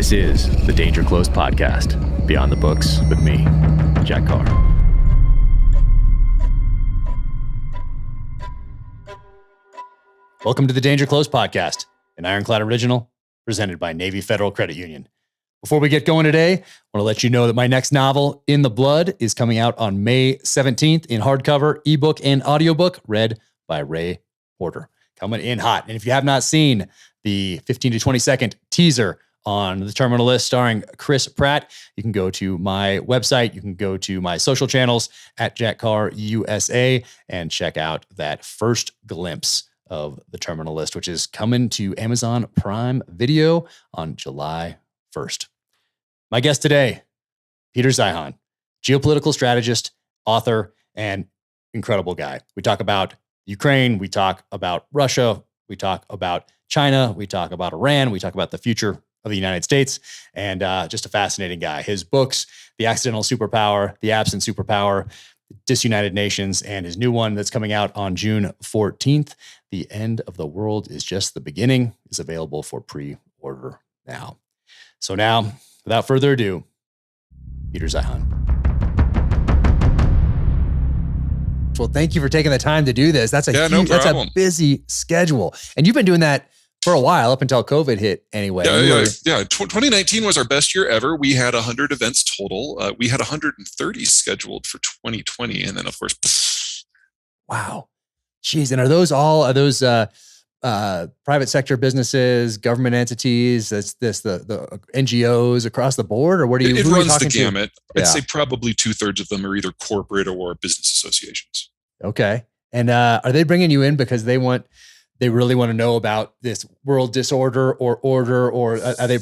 This is the Danger Close podcast, Beyond the Books with me, Jack Carr. Welcome to the Danger Close podcast, an Ironclad original presented by Navy Federal Credit Union. Before we get going today, I want to let you know that my next novel, In the Blood, is coming out on May 17th in hardcover, ebook, and audiobook, read by Ray Porter. Coming in hot. And if you have not seen the 15 to 20 second teaser on the Terminal List starring Chris Pratt, you can go to my website. You can go to my social channels at Jack Carr USA and check out that first glimpse of the Terminal List, which is coming to Amazon Prime Video on July 1st. My guest today, Peter Zeihan, geopolitical strategist, author, and incredible guy. We talk about Ukraine. We talk about Russia. We talk about China. We talk about Iran. We talk about the future of the United States, and just a fascinating guy. His books, The Accidental Superpower, The Absent Superpower, Disunited Nations, and his new one that's coming out on June 14th, The End of the World is Just the Beginning, is available for pre-order now. So now, without further ado, Peter Zeihan. Well, thank you for taking the time to do this. That's that's a busy schedule. And you've been doing that for a while, up until COVID hit anyway. Yeah. 2019 was our best year ever. We had 100 events total. We had 130 scheduled for 2020. And then, of course, wow. Jeez. And are those private sector businesses, government entities, the NGOs across the board? Or what do you It runs the gamut. Yeah. I'd say probably 2/3 of them are either corporate or business associations. Okay. And are they bringing you in because they really want to know about this world disorder or order, or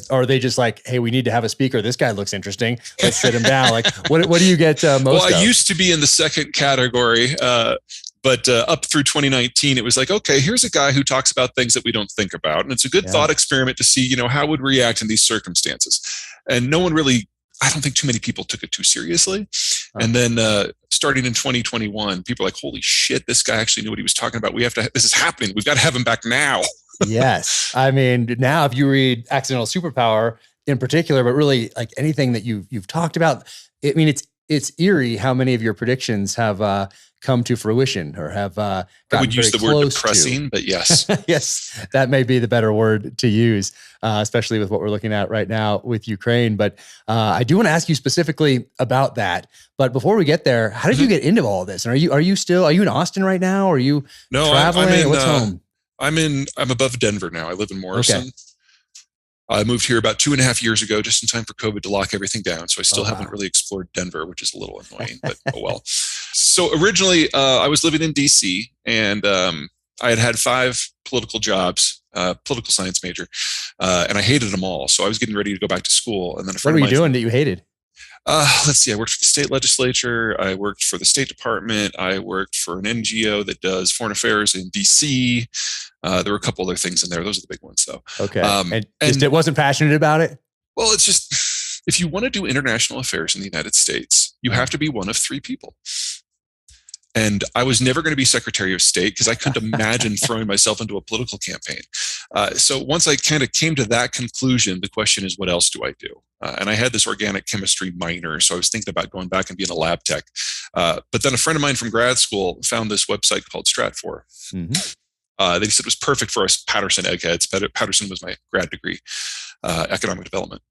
are they just like, hey, we need to have a speaker. This guy looks interesting. Let's sit him down. Like, what do you get most Well, of? I used to be in the second category, but up through 2019, it was like, okay, here's a guy who talks about things that we don't think about. And it's a good thought experiment to see, how would we react in these circumstances. And no one really, I don't think too many people took it too seriously. And then starting in 2021, people are like, holy shit, this guy actually knew what he was talking about. This is happening. We've got to have him back now. Yes. I mean, now if you read Accidental Superpower in particular, but really like anything that you've talked about, I mean, it's eerie how many of your predictions have come to fruition or have I would use the word depressing, but yes. Yes, that may be the better word to use, especially with what we're looking at right now with Ukraine. But I do want to ask you specifically about that. But before we get there, how did you get into all this? And are you in Austin right now? Are you traveling? What's home? I'm above Denver now. I live in Morrison. Okay. I moved here about 2.5 years ago, just in time for COVID to lock everything down. So I still haven't really explored Denver, which is a little annoying, but oh well. So originally I was living in DC, and I had 5 political jobs, political science major, and I hated them all. So I was getting ready to go back to school. And then what were you doing that you hated? Let's see. I worked for the state legislature. I worked for the State Department. I worked for an NGO that does foreign affairs in DC. There were a couple other things in there. Those are the big ones, though. Okay. And it wasn't passionate about it? Well, it's just, if you want to do international affairs in the United States, you have to be one of 3 people. And I was never going to be Secretary of State because I couldn't imagine throwing myself into a political campaign. So once I kind of came to that conclusion, the question is, what else do I do? And I had this organic chemistry minor, so I was thinking about going back and being a lab tech. But then a friend of mine from grad school found this website called Stratfor. Mm-hmm. They said it was perfect for us Patterson eggheads. Patterson was my grad degree, economic development.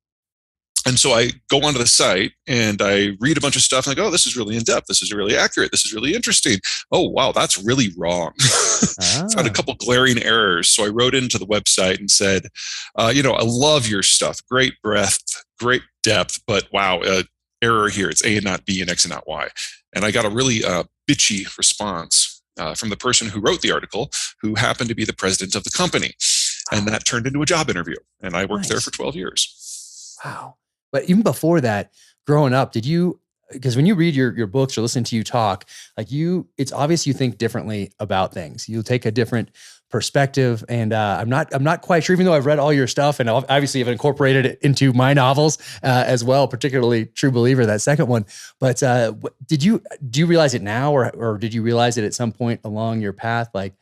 And so I go onto the site and I read a bunch of stuff and I go, oh, this is really in depth. This is really accurate. This is really interesting. Oh, wow, that's really wrong. Found a couple glaring errors. So I wrote into the website and said, I love your stuff. Great breadth, great depth, but wow, error here. It's A and not B and X and not Y. And I got a really bitchy response from the person who wrote the article, who happened to be the president of the company. And that turned into a job interview. And I worked there for 12 years. Wow. But even before that, growing up, because when you read your books or listen to you talk, it's obvious you think differently about things. You take a different perspective. And I'm not quite sure, even though I've read all your stuff and obviously have incorporated it into my novels as well, particularly True Believer, that second one. But do you realize it now, or did you realize it at some point along your path? Like,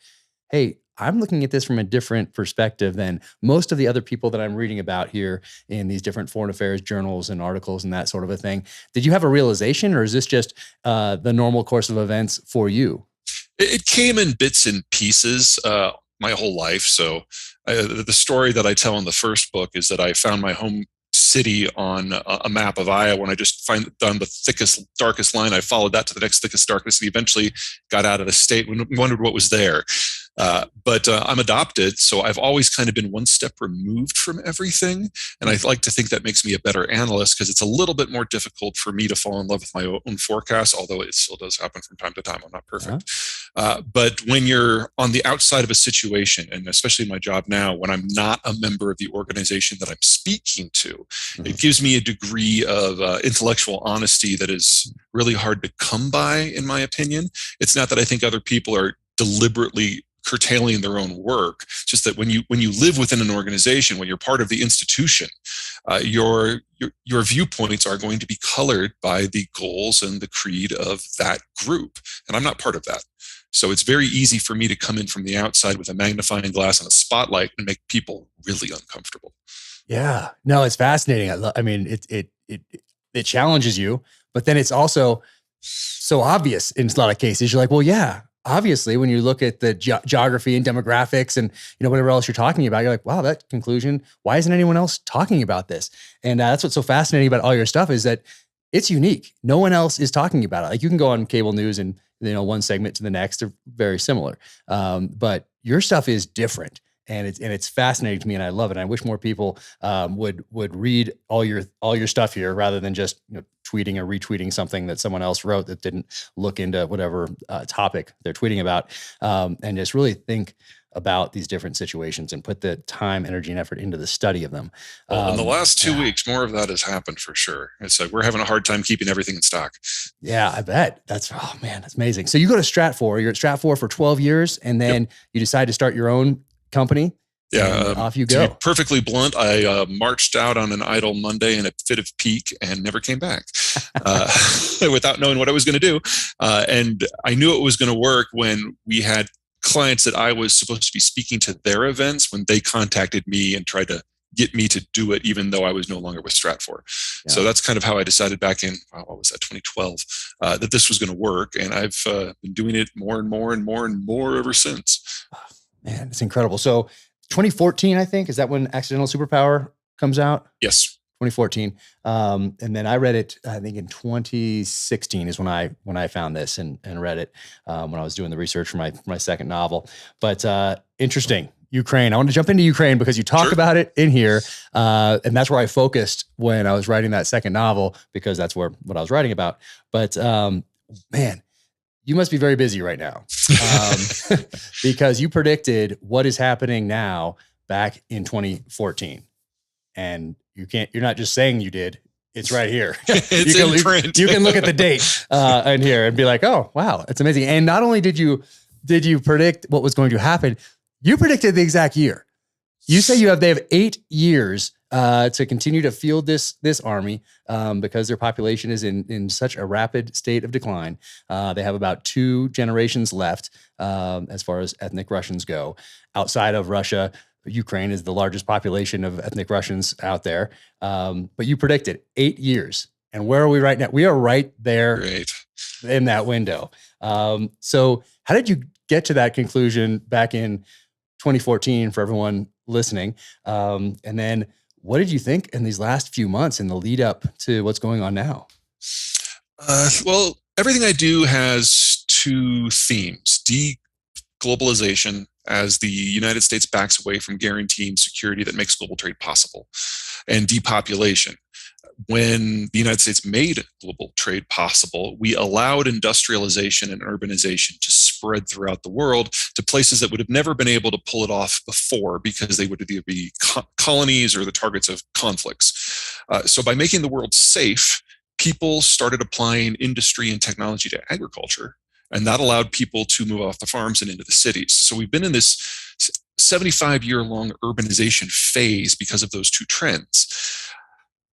hey, I'm looking at this from a different perspective than most of the other people that I'm reading about here in these different foreign affairs journals and articles and that sort of a thing. Did you have a realization, or is this just the normal course of events for you? It came in bits and pieces my whole life. So the story that I tell in the first book is that I found my home city on a map of Iowa, and I just found the thickest, darkest line. I followed that to the next thickest, darkest, and eventually got out of the state and wondered what was there. But I'm adopted, so I've always kind of been one step removed from everything. And I like to think that makes me a better analyst, because it's a little bit more difficult for me to fall in love with my own forecast, although it still does happen from time to time. I'm not perfect. But when you're on the outside of a situation, and especially my job now, when I'm not a member of the organization that I'm speaking to, it gives me a degree of intellectual honesty that is really hard to come by, in my opinion. It's not that I think other people are deliberately curtailing their own work. It's just that when you live within an organization, when you're part of the institution, your viewpoints are going to be colored by the goals and the creed of that group, and I'm not part of that. So it's very easy for me to come in from the outside with a magnifying glass and a spotlight and make people really uncomfortable. Yeah, no, it's fascinating. I mean, it challenges you, but then it's also so obvious in a lot of cases. You're like, well, yeah, obviously, when you look at the geography and demographics and whatever else you're talking about, you're like, wow, that conclusion. Why isn't anyone else talking about this? And that's what's so fascinating about all your stuff, is that it's unique. No one else is talking about it. Like, you can go on cable news and one segment to the next, they're very similar, but your stuff is different. And it's fascinating to me, and I love it. And I wish more people would read all your stuff here, rather than just tweeting or retweeting something that someone else wrote that didn't look into whatever topic they're tweeting about, and just really think about these different situations and put the time, energy, and effort into the study of them. Well, in the last 2 weeks, more of that has happened for sure. It's like we're having a hard time keeping everything in stock. Yeah, I bet. That's amazing. So you go to Stratfor. You're at Stratfor for 12 years, and then you decide to start your own company. Yeah, off you go. To be perfectly blunt, I marched out on an idle Monday in a fit of pique and never came back without knowing what I was going to do. And I knew it was going to work when we had clients that I was supposed to be speaking to their events, when they contacted me and tried to get me to do it, even though I was no longer with Stratfor. Yeah. So that's kind of how I decided back in, what was that, 2012, that this was going to work. And I've been doing it more and more and more and more ever since. Man, it's incredible. So 2014, I think, is that when Accidental Superpower comes out? Yes. 2014. And then I read it, I think in 2016 is when I found this and read it when I was doing the research for my second novel. But interesting. Ukraine. I want to jump into Ukraine because you talk about it in here. And that's where I focused when I was writing that second novel, because that's what I was writing about. But man, you must be very busy right now, because you predicted what is happening now back in 2014. And you're not just saying you did, it's right here. It's in print. You can look at the date in here and be like, oh, wow, it's amazing. And not only did you predict what was going to happen, you predicted the exact year. You say they have 8 years to continue to field this army because their population is in such a rapid state of decline. They have about 2 generations left as far as ethnic Russians go. Outside of Russia, Ukraine is the largest population of ethnic Russians out there. But you predicted 8 years. And where are we right now? We are right there in that window. So how did you get to that conclusion back in 2014 for everyone listening? And then what did you think in these last few months in the lead up to what's going on now? Well, everything I do has 2 themes: deglobalization, as the United States backs away from guaranteeing security that makes global trade possible, and depopulation. When the United States made global trade possible, we allowed industrialization and urbanization to spread throughout the world to places that would have never been able to pull it off before, because they would either be colonies or the targets of conflicts. So by making the world safe, people started applying industry and technology to agriculture, and that allowed people to move off the farms and into the cities. So we've been in this 75-year-long urbanization phase because of those 2 trends.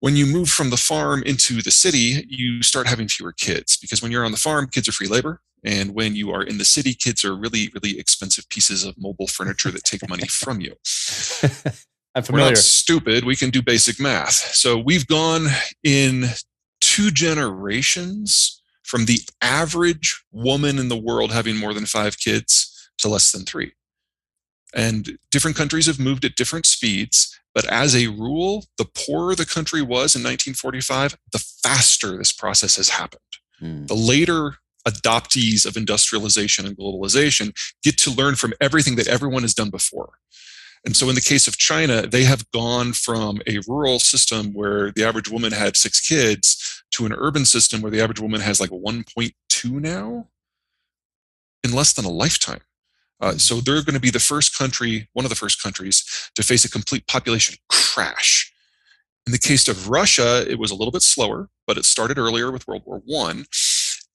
When you move from the farm into the city, you start having fewer kids, because when you're on the farm, kids are free labor. And when you are in the city, kids are really, really expensive pieces of mobile furniture that take money from you. I'm We're familiar. not stupid. We can do basic math. So we've gone in 2 generations from the average woman in the world having more than 5 kids to less than 3. And different countries have moved at different speeds. But as a rule, the poorer the country was in 1945, the faster this process has happened. The later adoptees of industrialization and globalization get to learn from everything that everyone has done before. And so in the case of China, they have gone from a rural system where the average woman had 6 kids to an urban system where the average woman has like 1.2 now in less than a lifetime. So they're going to be the first country, one of the first countries, to face a complete population crash. In the case of Russia, it was a little bit slower, but it started earlier with World War I.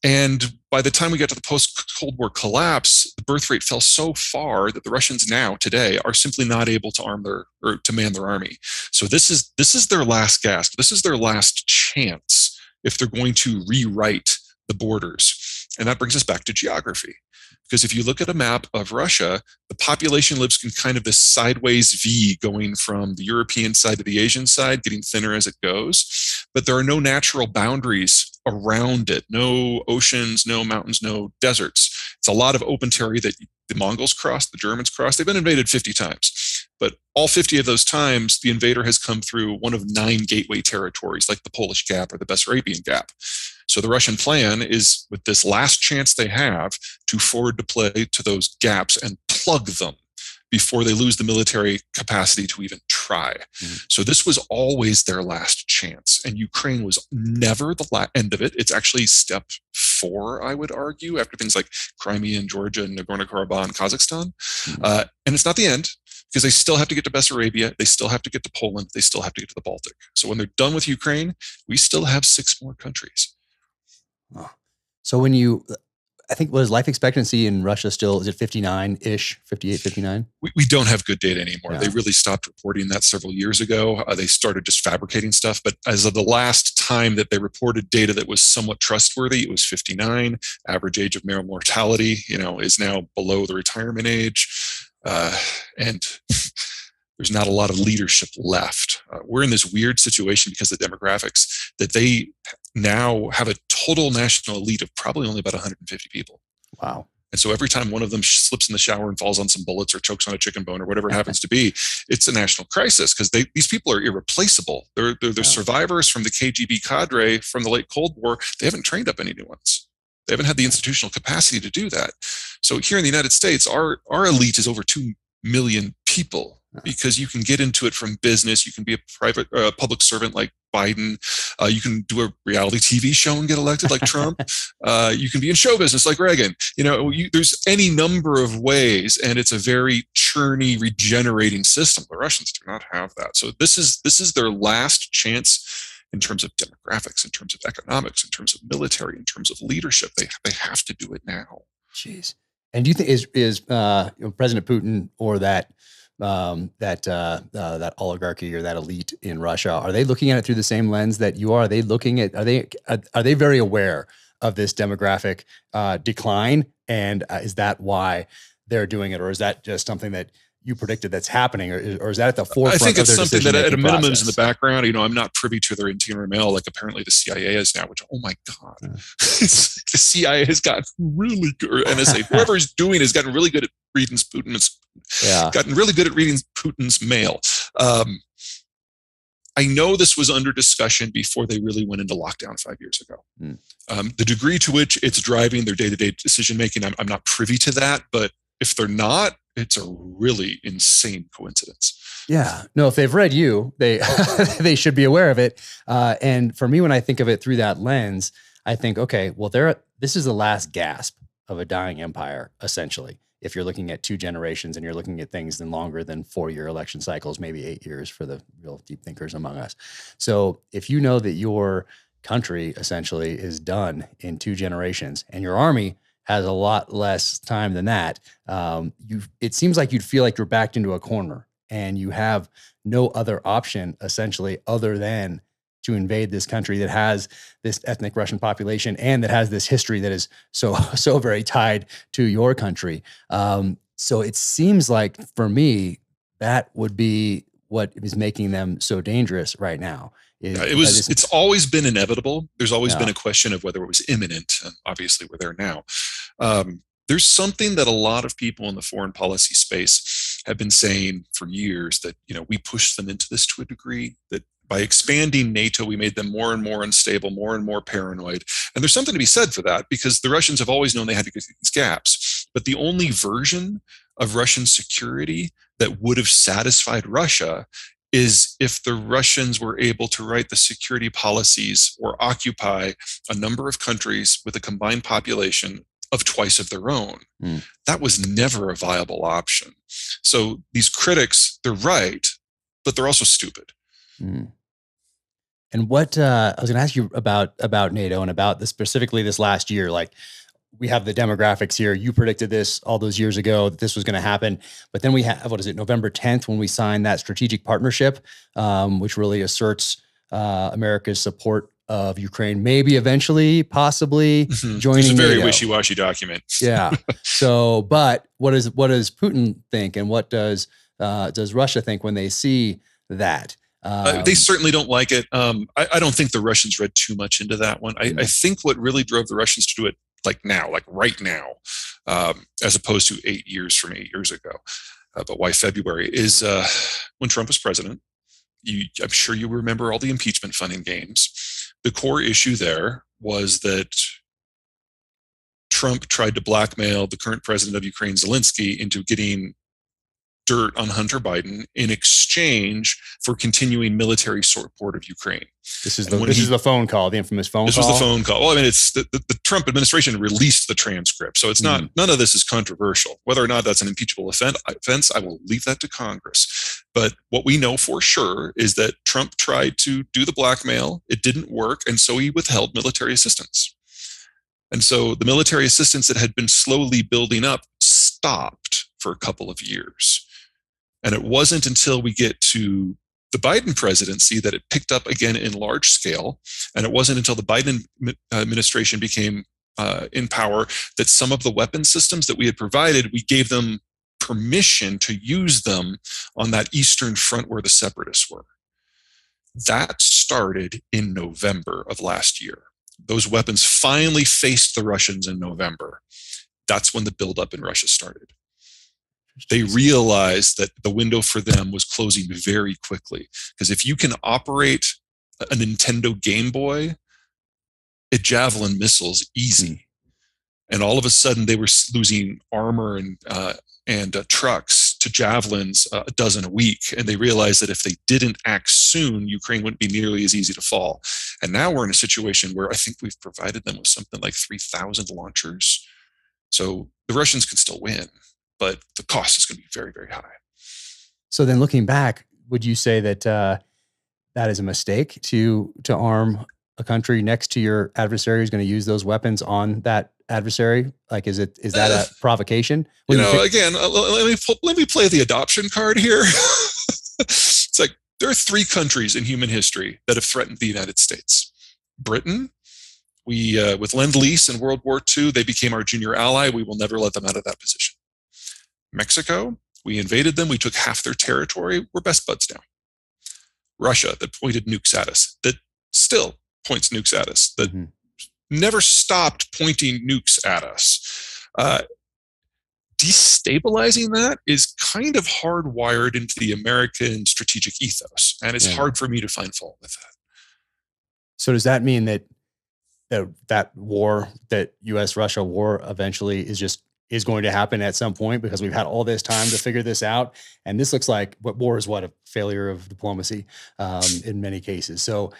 And by the time we got to the post-Cold War collapse, the birth rate fell so far that the Russians now, today, are simply not able to to man their army. So this is their last gasp. This is their last chance if they're going to rewrite the borders. And that brings us back to geography. Because if you look at a map of Russia, the population lives in kind of this sideways V going from the European side to the Asian side, getting thinner as it goes. But there are no natural boundaries around it, no oceans, no mountains, no deserts. It's a lot of open territory that the Mongols crossed, the Germans crossed. They've been invaded 50 times. But all 50 of those times, the invader has come through one of 9 gateway territories, like the Polish Gap or the Bessarabian Gap. So the Russian plan is, with this last chance they have, to forward deploy to those gaps and plug them before they lose the military capacity to even try. So this was always their last chance. And Ukraine was never the end of it. It's actually step 4, I would argue, after things like Crimea and Georgia and Nagorno-Karabakh and Kazakhstan. And it's not the end, because they still have to get to Bessarabia, they still have to get to Poland, they still have to get to the Baltic. So when they're done with Ukraine, we still have 6 more countries. So I think, was life expectancy in Russia still, is it 59-ish, 58, 59? We don't have good data anymore. Yeah. They really stopped reporting that several years ago. They started just fabricating stuff. But as of the last time that they reported data that was somewhat trustworthy, it was 59. Average age of male mortality, is now below the retirement age. And there's not a lot of leadership left. We're in this weird situation because of the demographics that they now have a total national elite of probably only about 150 people. Wow. And so every time one of them slips in the shower and falls on some bullets or chokes on a chicken bone or whatever it happens to be, it's a national crisis, because these people are irreplaceable. They're survivors from the KGB cadre from the late Cold War. They haven't trained up any new ones. They haven't had the institutional capacity to do that. So here in the United States, our elite is over 2 million people, because you can get into it from business. You can be a public servant like Biden. You can do a reality TV show and get elected like Trump. You can be in show business like Reagan. There's any number of ways, and it's a very churny, regenerating system. The Russians do not have that. So this is their last chance in terms of demographics, in terms of economics, in terms of military, in terms of leadership. They have to do it now. Jeez. And do you think is President Putin or that oligarchy or that elite in Russia, are they looking at it through the same lens that you are? Are they looking at, are they very aware of this demographic decline? And is that why they're doing it? Or is that just something that you predicted that's happening? Or is that at the forefront of their decision-making process? I think it's something that at a minimum is in the background. I'm not privy to their interior mail, like apparently the CIA is now, which, oh my God, the CIA has gotten really good, or NSA, whoever is doing has gotten really good at reading Putin's mail. I know this was under discussion before they really went into lockdown 5 years ago. The degree to which it's driving their day-to-day decision-making, I'm not privy to that, but if they're not, it's a really insane coincidence. Yeah. No, if they've read you, they they should be aware of it. And for me, when I think of it through that lens, I think, okay, well, this is the last gasp of a dying empire, essentially. If you're looking at 2 generations and you're looking at things in longer than 4-year election cycles, maybe 8 years for the real deep thinkers among us. So if you know that your country essentially is done in 2 generations and your army has a lot less time than that, it seems like you'd feel like you're backed into a corner and you have no other option essentially other than to invade this country that has this ethnic Russian population and that has this history that is so very tied to your country. So it seems like for me, that would be what is making them so dangerous right now. It's always been inevitable. There's always been Yeah. a question of whether it was imminent. And obviously, we're there now. There's something that a lot of people in the foreign policy space have been saying for years, that we pushed them into this to a degree, that by expanding NATO, we made them more and more unstable, more and more paranoid. And there's something to be said for that, because the Russians have always known they had to get these gaps. But the only version of Russian security that would have satisfied Russia is if the Russians were able to write the security policies or occupy a number of countries with a combined population of twice of their own. That was never a viable option. So these critics, they're right, but they're also stupid. And what I was going to ask you about NATO and about this, specifically this last year. Like, we have the demographics here. You predicted this all those years ago that this was going to happen, but then we have, November 10th, when we signed that strategic partnership, which really asserts America's support of Ukraine, maybe eventually, possibly joining. It's a very NATO. wishy-washy document. Yeah. So, but what does Putin think, and what does Russia think when they see that? They certainly don't like it. I don't think the Russians read too much into that one. I think what really drove the Russians to do it right now, as opposed to 8 years from 8 years ago. But why February is when Trump was president. I'm sure you remember all the impeachment fun and games. The core issue there was that Trump tried to blackmail the current president of Ukraine, Zelensky, into getting dirt on Hunter Biden in exchange for continuing military support of Ukraine. This is the phone call, the infamous phone call. This was the phone call. Well, I mean, it's the Trump administration released the transcript, so it's not, none of this is controversial. Whether or not that's an impeachable offense, I will leave that to Congress. But what we know for sure is that Trump tried to do the blackmail. It didn't work, and so he withheld military assistance. And so the military assistance that had been slowly building up stopped for a couple of years. And it wasn't until we get to the Biden presidency that it picked up again in large scale. And it wasn't until the Biden administration became in power that some of the weapon systems that we had provided, we gave them permission to use them on that Eastern Front where the separatists were. That started in November of last year. Those weapons finally faced the Russians in November. That's when the buildup in Russia started. They realized that the window for them was closing very quickly. Because if you can operate a Nintendo Game Boy, a Javelin missile's easy. And all of a sudden, they were losing armor and trucks to Javelins a dozen a week. And they realized that if they didn't act soon, Ukraine wouldn't be nearly as easy to fall. And now we're in a situation where I think we've provided them with something like 3,000 launchers. So the Russians can still win, but the cost is going to be very, very high. So then, looking back, would you say that that is a mistake to arm a country next to your adversary who's going to use those weapons on that adversary? Like, is that a provocation? Again, let me play the adoption card here. It's like there are 3 countries in human history that have threatened the United States. Britain, with Lend-Lease in World War II, they became our junior ally. We will never let them out of that position. Mexico, we invaded them. We took half their territory. We're best buds now. Russia, that pointed nukes at us, that still points nukes at us, that never stopped pointing nukes at us. Destabilizing that is kind of hardwired into the American strategic ethos, and it's hard for me to find fault with that. So does that mean that war, that U.S.-Russia war, eventually is going to happen at some point, because we've had all this time to figure this out? And this looks like war is a failure of diplomacy in many cases. So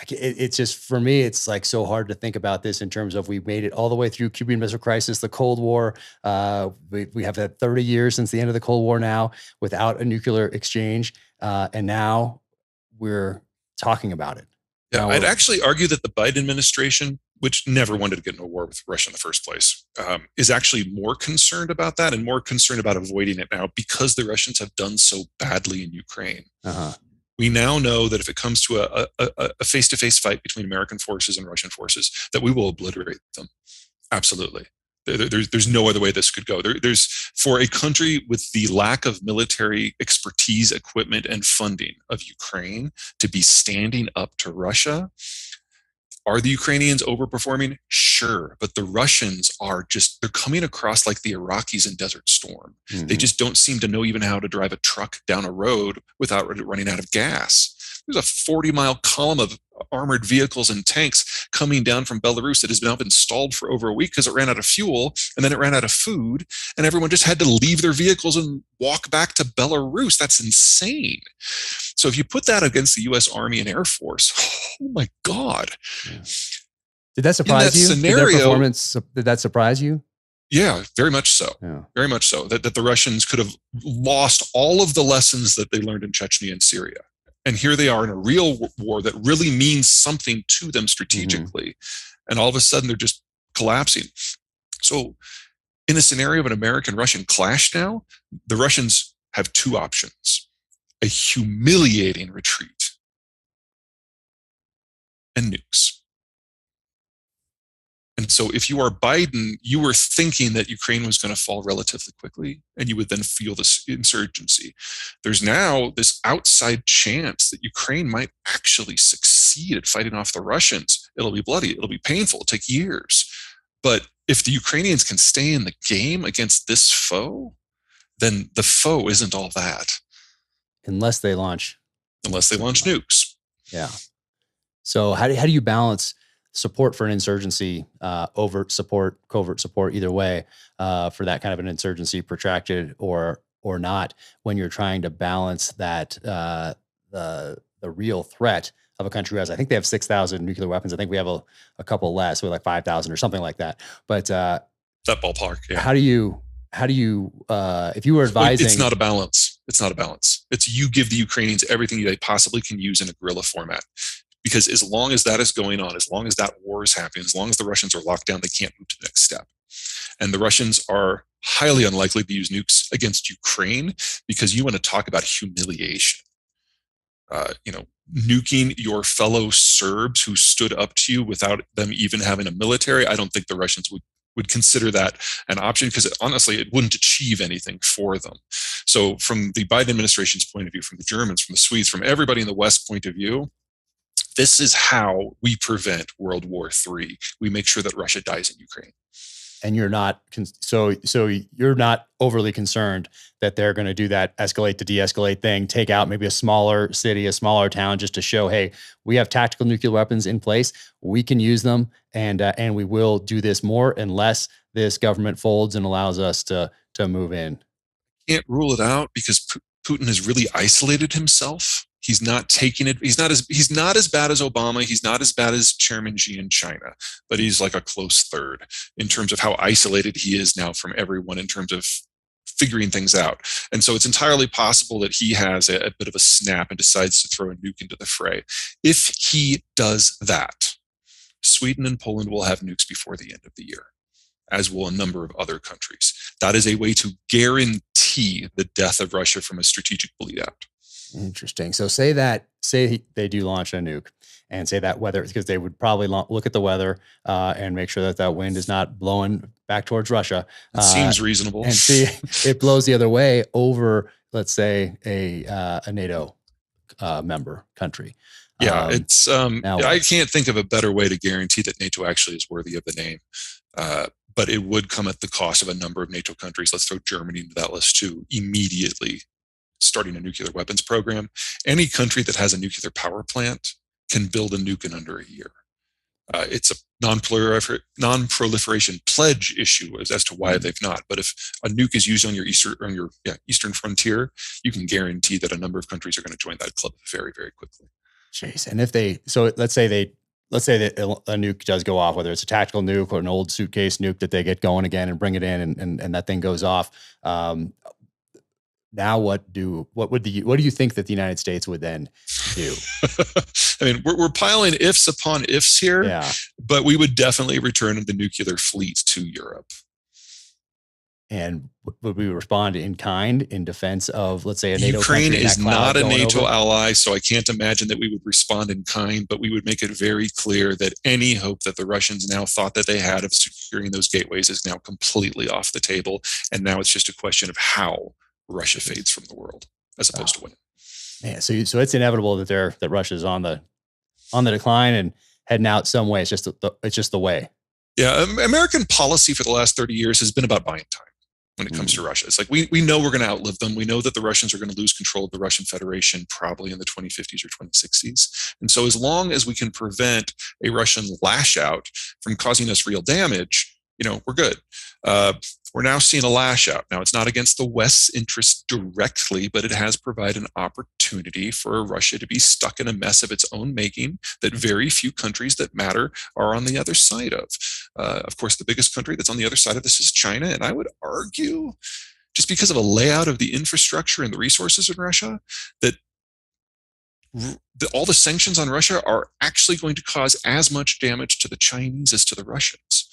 it's just, for me, it's like so hard to think about this in terms of, we made it all the way through Cuban Missile Crisis, the Cold War. We have had 30 years since the end of the Cold War now without a nuclear exchange. And now we're talking about it. Yeah, I'd actually argue that the Biden administration, which never wanted to get into a war with Russia in the first place, is actually more concerned about that and more concerned about avoiding it now, because the Russians have done so badly in Ukraine. We now know that if it comes to a face-to-face fight between American forces and Russian forces, that we will obliterate them. Absolutely. There's no other way this could go. There's for a country with the lack of military expertise, equipment, and funding of Ukraine to be standing up to Russia. Are the Ukrainians overperforming? Sure. But the Russians they're coming across like the Iraqis in Desert Storm. Mm-hmm. They just don't seem to know even how to drive a truck down a road without running out of gas. There's a 40-mile column of armored vehicles and tanks coming down from Belarus that has now been stalled for over a week because it ran out of fuel, and then it ran out of food, and everyone just had to leave their vehicles and walk back to Belarus. That's insane. So if you put that against the U.S. Army and Air Force, oh my God. Yeah. Did that surprise you? Did that surprise you? Yeah, very much so. Yeah. Very much so. That the Russians could have lost all of the lessons that they learned in Chechnya and Syria. And here they are in a real war that really means something to them strategically. Mm-hmm. And all of a sudden they're just collapsing. So in a scenario of an American-Russian clash now, the Russians have two options: a humiliating retreat and nukes. And so if you are Biden, you were thinking that Ukraine was going to fall relatively quickly, and you would then feel this insurgency. There's now this outside chance that Ukraine might actually succeed at fighting off the Russians. It'll be bloody. It'll be painful. It'll take years. But if the Ukrainians can stay in the game against this foe, then the foe isn't all that. Unless they launch nukes. Yeah. So how do you balance support for an insurgency, overt support, covert support, either way, for that kind of an insurgency, protracted or not, when you're trying to balance that the real threat of a country who has, I think they have 6,000 nuclear weapons. I think we have a couple less, with like 5,000 or something like that. But that ballpark. Yeah. How do you if you were advising? It's not a balance. It's you give the Ukrainians everything they possibly can use in a guerrilla format. Because as long as that is going on, as long as that war is happening, as long as the Russians are locked down, they can't move to the next step. And the Russians are highly unlikely to use nukes against Ukraine, because you want to talk about humiliation. Nuking your fellow Serbs who stood up to you without them even having a military, I don't think the Russians would consider that an option, because honestly, it wouldn't achieve anything for them. So from the Biden administration's point of view, from the Germans, from the Swedes, from everybody in the West point of view, this is how we prevent World War III. We make sure that Russia dies in Ukraine. And you're not so you're not overly concerned that they're going to do that escalate to de-escalate thing, take out maybe a smaller city, a smaller town, just to show, hey, we have tactical nuclear weapons in place. We can use them, and we will do this more unless this government folds and allows us to move in. Can't rule it out, because Putin has really isolated himself. He's not taking it. He's not as bad as Obama. He's not as bad as Chairman Xi in China, but he's like a close third in terms of how isolated he is now from everyone in terms of figuring things out. And so it's entirely possible that he has a bit of a snap and decides to throw a nuke into the fray. If he does that, Sweden and Poland will have nukes before the end of the year, as will a number of other countries. That is a way to guarantee the death of Russia from a strategic bleed out. Interesting. So say they do launch a nuke, and say that weather, because they would probably look at the weather and make sure that wind is not blowing back towards Russia. It seems reasonable. And see it blows the other way over, let's say, a NATO member country. Yeah, I can't think of a better way to guarantee that NATO actually is worthy of the name. But it would come at the cost of a number of NATO countries. Let's throw Germany into that list too, immediately starting a nuclear weapons program. Any country that has a nuclear power plant can build a nuke in under a year. It's a non-proliferation pledge issue as to why they've not. But if a nuke is used on your eastern frontier, you can guarantee that a number of countries are going to join that club very, very quickly. Jeez. And let's say that a nuke does go off, whether it's a tactical nuke or an old suitcase nuke that they get going again and bring it in, and that thing goes off. Now what do you think that the United States would then do? I mean, we're piling ifs upon ifs here, but we would definitely return the nuclear fleet to Europe. And would we respond in kind in defense of, let's say, a NATO Ukraine country in is that cloud not a going NATO over? ally, so I can't imagine that we would respond in kind, but we would make it very clear that any hope that the Russians now thought that they had of securing those gateways is now completely off the table. And now it's just a question of how Russia fades from the world as opposed to when. Man, so it's inevitable that Russia's on the decline and heading out some way. It's just the way. Yeah, American policy for the last 30 years has been about buying time when it comes to Russia. It's like we know we're going to outlive them. We know that the Russians are going to lose control of the Russian Federation probably in the 2050s or 2060s. And so as long as we can prevent a Russian lash out from causing us real damage, we're good. We're now seeing a lash out. Now, it's not against the West's interests directly, but it has provided an opportunity for Russia to be stuck in a mess of its own making that very few countries that matter are on the other side of. Of course, the biggest country that's on the other side of this is China. And I would argue, just because of a layout of the infrastructure and the resources in Russia, that all the sanctions on Russia are actually going to cause as much damage to the Chinese as to the Russians.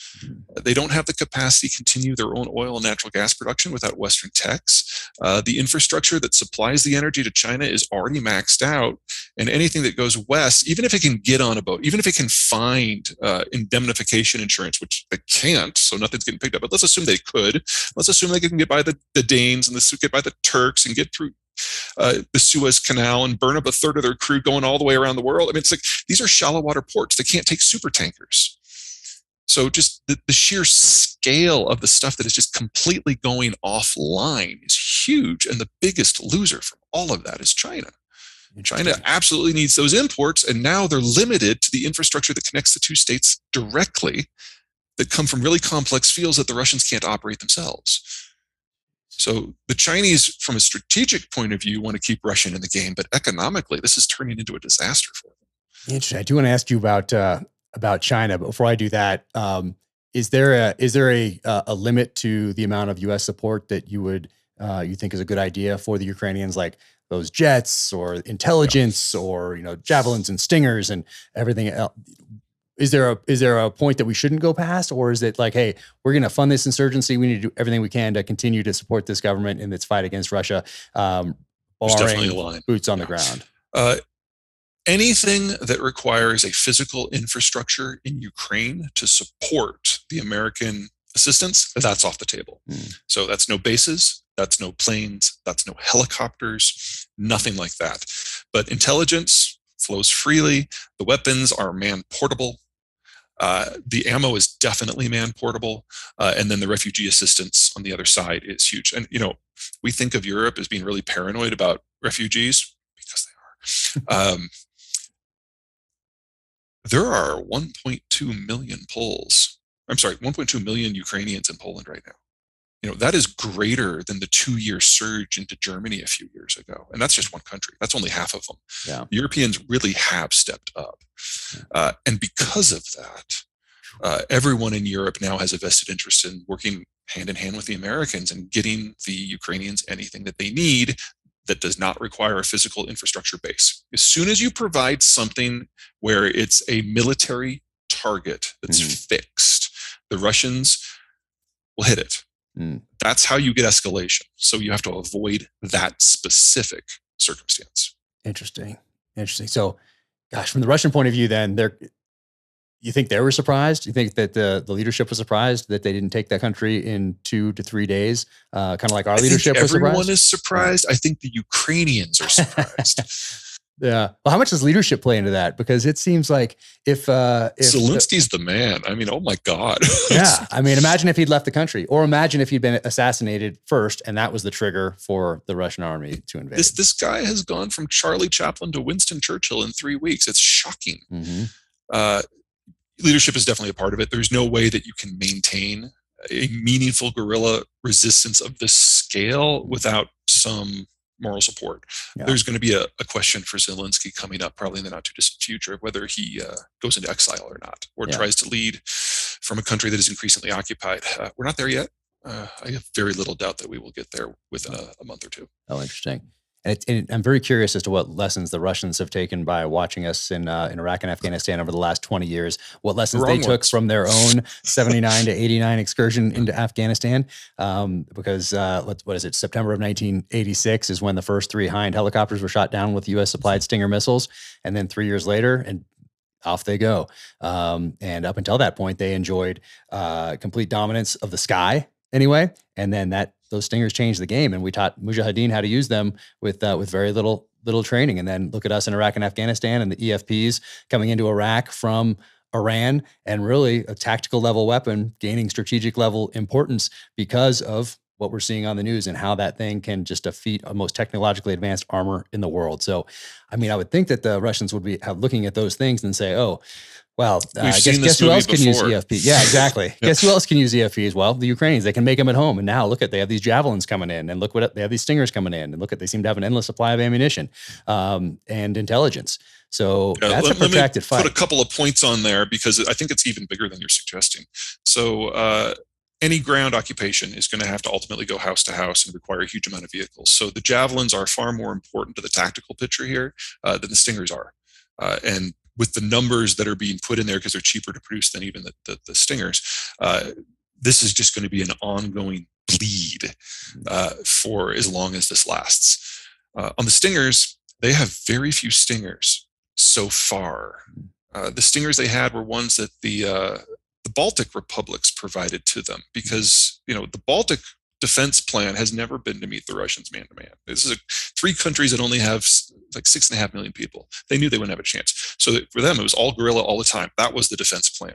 They don't have the capacity to continue their own oil and natural gas production without Western techs. The infrastructure that supplies the energy to China is already maxed out. And anything that goes west, even if it can get on a boat, even if it can find indemnification insurance, which they can't, so nothing's getting picked up, but let's assume they could. Let's assume they can get by the Danes and get by the Turks and get through the Suez Canal and burn up a third of their crude going all the way around the world. I mean, it's like these are shallow water ports. They can't take super tankers. So just the sheer scale of the stuff that is just completely going offline is huge. And the biggest loser from all of that is China. China absolutely needs those imports. And now they're limited to the infrastructure that connects the two states directly that come from really complex fields that the Russians can't operate themselves. So the Chinese, from a strategic point of view, want to keep Russia in the game, but economically, this is turning into a disaster for them. Interesting. I do want to ask you about China, but before I do that, is there a limit to the amount of U.S. support that you think is a good idea for the Ukrainians, like those jets or intelligence or javelins and stingers and everything else? Is there a point that we shouldn't go past, or is it like, hey, we're going to fund this insurgency, we need to do everything we can to continue to support this government in its fight against Russia, There's definitely a line. Boots on the ground? Anything that requires a physical infrastructure in Ukraine to support the American assistance, that's off the table. So that's no bases, that's no planes, that's no helicopters, nothing like that. But intelligence flows freely. The weapons are man-portable. The ammo is definitely man-portable. And then the refugee assistance on the other side is huge. And, we think of Europe as being really paranoid about refugees because they are. There are 1.2 million 1.2 million Ukrainians in Poland right now. That is greater than the 2-year surge into Germany a few years ago. And that's just one country. That's only half of them. Yeah. The Europeans really have stepped up. And because of that, everyone in Europe now has a vested interest in working hand in hand with the Americans and getting the Ukrainians anything that they need that does not require a physical infrastructure base. As soon as you provide something where it's a military target that's fixed, the Russians will hit it. That's how you get escalation. So you have to avoid that specific circumstance. Interesting. So, gosh, from the Russian point of view, then you think they were surprised? You think that the leadership was surprised that they didn't take that country in 2 to 3 days? Kind of like our leadership was surprised? Everyone is surprised. I think the Ukrainians are surprised. Yeah. Well, how much does leadership play into that? Because it seems like if Zelensky's the man. I mean, oh my God. Yeah. I mean, imagine if he'd left the country, or imagine if he'd been assassinated first, and that was the trigger for the Russian army to invade. This guy has gone from Charlie Chaplin to Winston Churchill in 3 weeks. It's shocking. Leadership is definitely a part of it. There's no way that you can maintain a meaningful guerrilla resistance of this scale without some moral support. Yeah. There's going to be a question for Zelensky coming up probably in the not too distant future, whether he goes into exile or not, or tries to lead from a country that is increasingly occupied. We're not there yet. I have very little doubt that we will get there within a month or two. Oh, interesting. And I'm very curious as to what lessons the Russians have taken by watching us in Iraq and Afghanistan over the last 20 years, what lessons they took from their own 79 to 89 excursion into Afghanistan. Because what is it? September of 1986 is when the first 3 Hind helicopters were shot down with U.S. supplied Stinger missiles. And then 3 years later, and off they go. And up until that point, they enjoyed complete dominance of the sky anyway. And then those Stingers changed the game, and we taught Mujahideen how to use them with very little training. And then look at us in Iraq and Afghanistan, and the EFPs coming into Iraq from Iran, and really a tactical level weapon gaining strategic level importance because of what we're seeing on the news and how that thing can just defeat a most technologically advanced armor in the world. So, I mean, I would think that the Russians would be looking at those things and say, oh, well, guess who else can use EFP? Yeah, exactly. Yeah. Guess who else can use EFPs? Well, the Ukrainians. They can make them at home. And now look they have these javelins coming in, and look what they have these Stingers coming in, and look they seem to have an endless supply of ammunition and intelligence. So that's a protracted fight. Put a couple of points on there because I think it's even bigger than you're suggesting. So any ground occupation is going to have to ultimately go house to house and require a huge amount of vehicles. So the javelins are far more important to the tactical picture here than the Stingers are. And with the numbers that are being put in there, because they're cheaper to produce than even the Stingers, this is just going to be an ongoing bleed for as long as this lasts. On the Stingers, they have very few Stingers so far. The Stingers they had were ones that the Baltic republics provided to them, because the Baltic defense plan has never been to meet the Russians man to man. This is 3 countries that only have like 6.5 million people. They knew they wouldn't have a chance. So for them, it was all guerrilla all the time. That was the defense plan.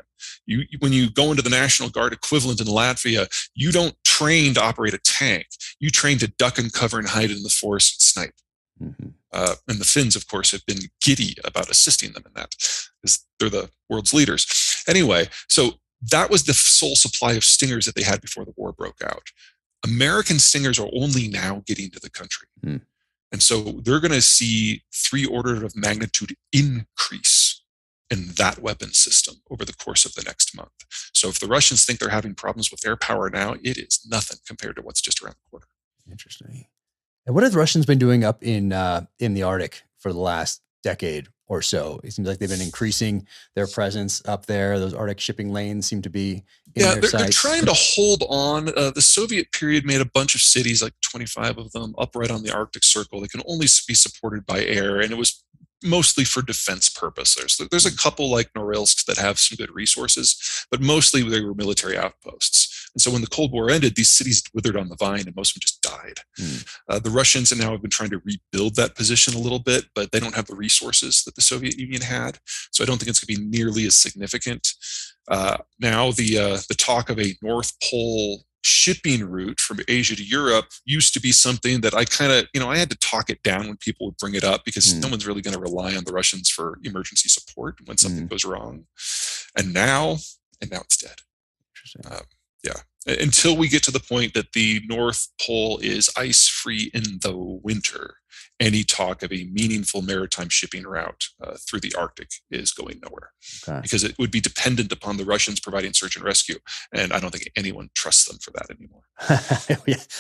When you go into the National Guard equivalent in Latvia, you don't train to operate a tank. You train to duck and cover and hide in the forest and snipe. Mm-hmm. And the Finns, of course, have been giddy about assisting them in that, because they're the world's leaders. Anyway, so that was the sole supply of Stingers that they had before the war broke out. American Stingers are only now getting to the country. Mm. And so they're going to see 3 orders of magnitude increase in that weapon system over the course of the next month. So if the Russians think they're having problems with air power now, it is nothing compared to what's just around the corner. Interesting. And what have the Russians been doing up in the Arctic for the last decade or so? It seems like they've been increasing their presence up there. Those Arctic shipping lanes seem to be in their sights. They're trying to hold on. The Soviet period made a bunch of cities, like 25 of them, up right on the Arctic Circle. They can only be supported by air, and it was mostly for defense purposes. There's a couple like Norilsk that have some good resources, but mostly they were military outposts. And so when the Cold War ended, these cities withered on the vine and most of them just died. The Russians now have been trying to rebuild that position a little bit, but they don't have the resources that the Soviet Union had. So I don't think it's going to be nearly as significant. Now the talk of a North Pole shipping route from Asia to Europe used to be something that I kind of, I had to talk it down when people would bring it up, because no one's really going to rely on the Russians for emergency support when something goes wrong. And now it's dead. Until we get to the point that the North Pole is ice-free in the winter, any talk of a meaningful maritime shipping route through the Arctic is going nowhere, because it would be dependent upon the Russians providing search and rescue. And I don't think anyone trusts them for that anymore.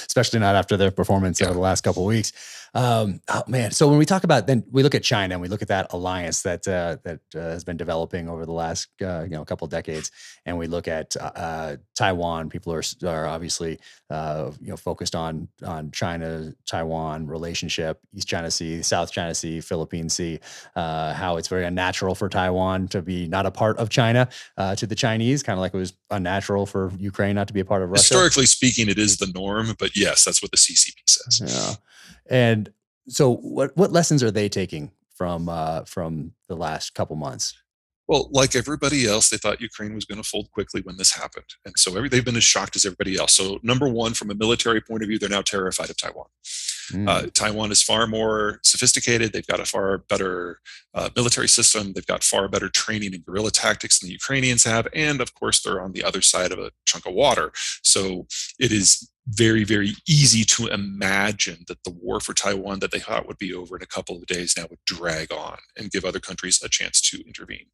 Especially not after their performance over the last couple of weeks. Oh man. So when we talk about, then we look at China and we look at that alliance that has been developing over the last couple of decades, and we look at Taiwan. People are obviously focused on China-Taiwan relationship, East China Sea, South China Sea, Philippine Sea, how it's very unnatural for Taiwan to be not a part of China to the Chinese, kind of like it was unnatural for Ukraine not to be a part of Russia. Historically speaking, it is the norm, but yes, that's what the CCP says. Yeah. And so what lessons are they taking from the last couple months? Well, like everybody else, they thought Ukraine was going to fold quickly when this happened. And so they've been as shocked as everybody else. So number one, from a military point of view, they're now terrified of Taiwan. Taiwan is far more sophisticated. They've got a far better military system. They've got far better training in guerrilla tactics than the Ukrainians have. And of course, they're on the other side of a chunk of water. So it is very, very easy to imagine that the war for Taiwan that they thought would be over in a couple of days now would drag on and give other countries a chance to intervene.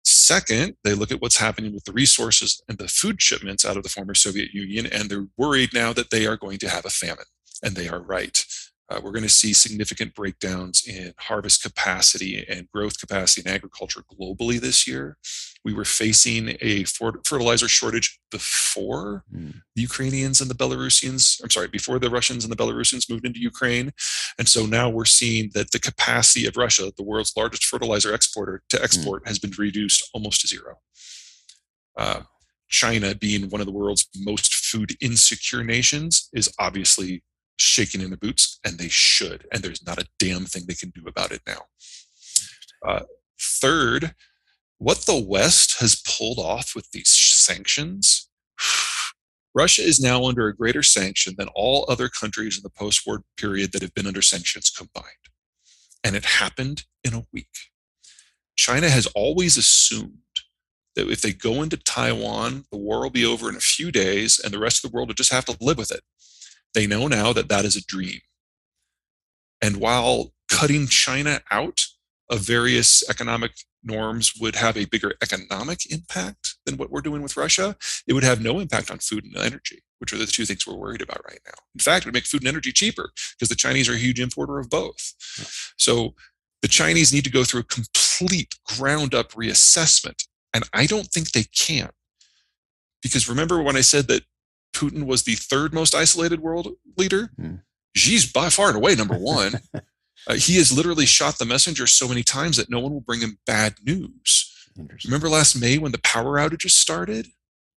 Second, they look at what's happening with the resources and the food shipments out of the former Soviet Union, and they're worried now that they are going to have a famine. And they are right. We're going to see significant breakdowns in harvest capacity and growth capacity in agriculture globally this year. We were facing a fertilizer shortage before the Ukrainians and the Belarusians, before the Russians and the Belarusians moved into Ukraine. And so now we're seeing that the capacity of Russia, the world's largest fertilizer exporter, to export has been reduced almost to zero. China, being one of the world's most food insecure nations, is obviously shaking in their boots, and they should. And there's not a damn thing they can do about it now. Third, what the West has pulled off with these sanctions, Russia is now under a greater sanction than all other countries in the post-war period that have been under sanctions combined. And it happened in a week. China has always assumed that if they go into Taiwan, the war will be over in a few days and the rest of the world will just have to live with it. They know now that that is a dream. And while cutting China out of various economic norms would have a bigger economic impact than what we're doing with Russia, it would have no impact on food and energy, which are the two things we're worried about right now. In fact, it would make food and energy cheaper because the Chinese are a huge importer of both. So the Chinese need to go through a complete ground-up reassessment. And I don't think they can. Because remember when I said that Putin was the third most isolated world leader? Xi's by far and away number one. He has literally shot the messenger so many times that no one will bring him bad news. Remember last May when the power outages started?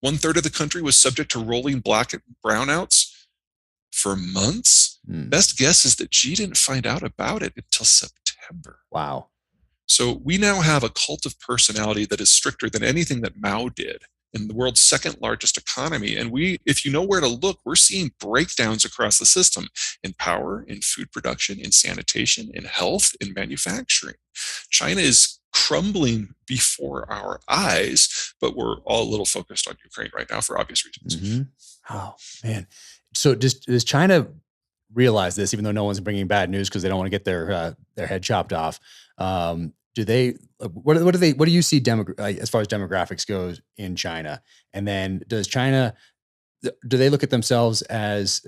1/3 of the country was subject to rolling brownouts for months. Best guess is that Xi didn't find out about it until September. Wow. So we now have a cult of personality that is stricter than anything that Mao did in the world's second largest economy. And if you know where to look, we're seeing breakdowns across the system in power, in food production, in sanitation, in health, in manufacturing. China is crumbling before our eyes, but we're all a little focused on Ukraine right now for obvious reasons. Oh, man. So does China realize this, even though no one's bringing bad news because they don't want to get their head chopped off? What do you see as far as demographics goes in China? And then do they look at themselves as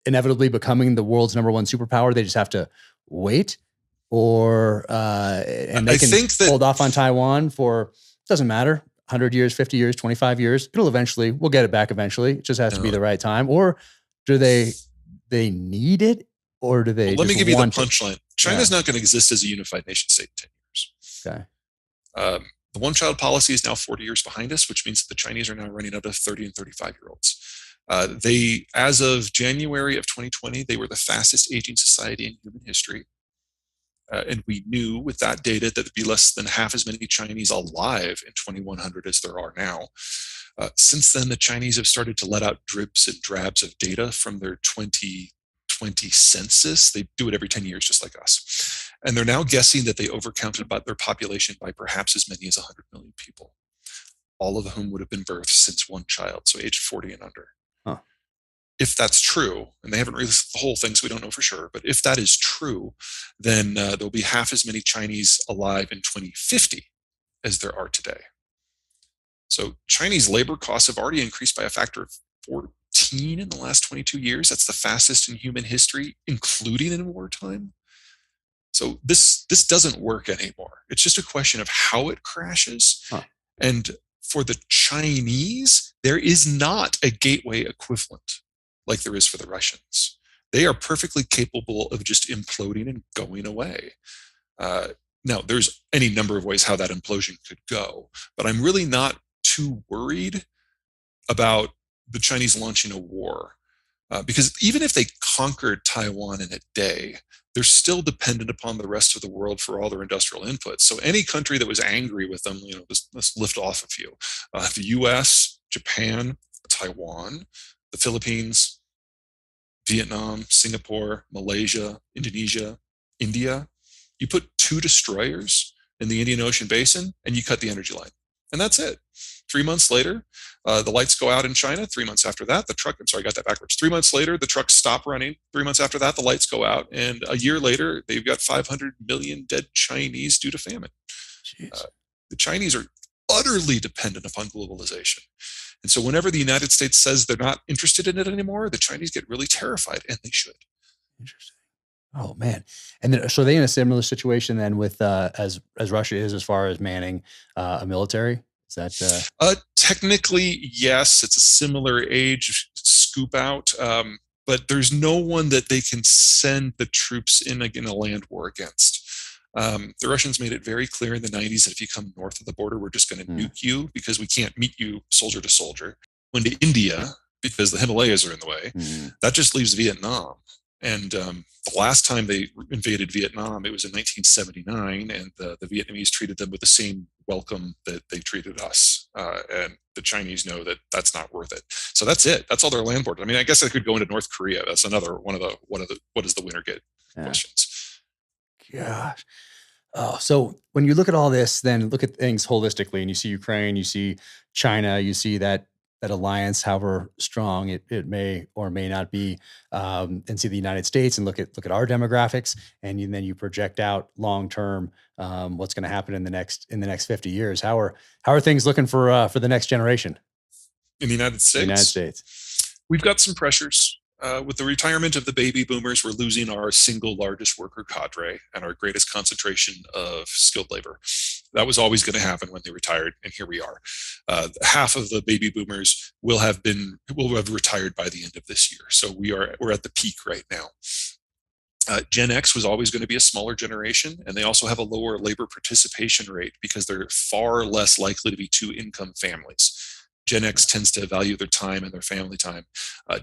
inevitably becoming the world's number one superpower? They just have to wait, and they can hold off on Taiwan for, doesn't matter, 100 years, 50 years, 25 years. We'll get it back eventually. It just has to be the right time. Or do they need it? Or do they? Let me give you the punchline. China's not going to exist as a unified nation state in 10 years. Okay. The one-child policy is now 40 years behind us, which means that the Chinese are now running out of 30 and 35-year-olds. As of January of 2020, they were the fastest aging society in human history. And we knew with that data that there'd be less than half as many Chinese alive in 2100 as there are now. Since then, the Chinese have started to let out dribs and drabs of data from their 2020 census. They do it every 10 years, just like us. And they're now guessing that they overcounted about their population by perhaps as many as 100 million people, all of whom would have been birthed since one child, so age 40 and under. Huh. If that's true, and they haven't released the whole thing, so we don't know for sure, but if that is true, then there'll be half as many Chinese alive in 2050 as there are today. So Chinese labor costs have already increased by a factor of 14 in the last 22 years. That's the fastest in human history, including in wartime. So this doesn't work anymore. It's just a question of how it crashes. Huh. And for the Chinese, there is not a gateway equivalent like there is for the Russians. They are perfectly capable of just imploding and going away. Now, there's any number of ways how that implosion could go, but I'm really not too worried about the Chinese launching a war. Because even if they conquered Taiwan in a day, they're still dependent upon the rest of the world for all their industrial inputs. So any country that was angry with them, let's lift off a few. The US, Japan, Taiwan, the Philippines, Vietnam, Singapore, Malaysia, Indonesia, India. You put 2 destroyers in the Indian Ocean basin and you cut the energy line. And that's it. 3 months later, the lights go out in China. 3 months after that, I got that backwards. 3 months later, the trucks stop running. 3 months after that, the lights go out. And a year later, they've got 500 million dead Chinese due to famine. The Chinese are utterly dependent upon globalization. And so whenever the United States says they're not interested in it anymore, the Chinese get really terrified, and they should. Interesting. Oh man. And then, so are they in a similar situation then with as Russia is as far as manning a military? Is that Technically, yes, it's a similar age scoop out, but there's no one that they can send the troops in a land war against. The Russians made it very clear in the 90s that if you come north of the border, we're just going to nuke you because we can't meet you soldier to soldier. When to India, because the Himalayas are in the way, that just leaves Vietnam. And the last time they invaded Vietnam, it was in 1979, and the Vietnamese treated them with the same welcome that they treated us. And the Chinese know that that's not worth it. So that's it. That's all their land borders. I mean, I guess I could go into North Korea. That's another one of the what does the winner get questions. Gosh. Oh, so when you look at all this, then look at things holistically, and you see Ukraine, you see China, you see that alliance, however strong it may or may not be, and see the United States, and look at our demographics, and then you project out long term what's going to happen in the next 50 years. How are things looking for the next generation in the United States? The United States, we've got some pressures. With the retirement of the baby boomers, we're losing our single largest worker cadre and our greatest concentration of skilled labor. That was always going to happen when they retired, and here we are. Half of the baby boomers will have retired by the end of this year. So we're at the peak right now. Gen X was always going to be a smaller generation, and they also have a lower labor participation rate because they're far less likely to be two-income families. Gen X tends to value their time and their family time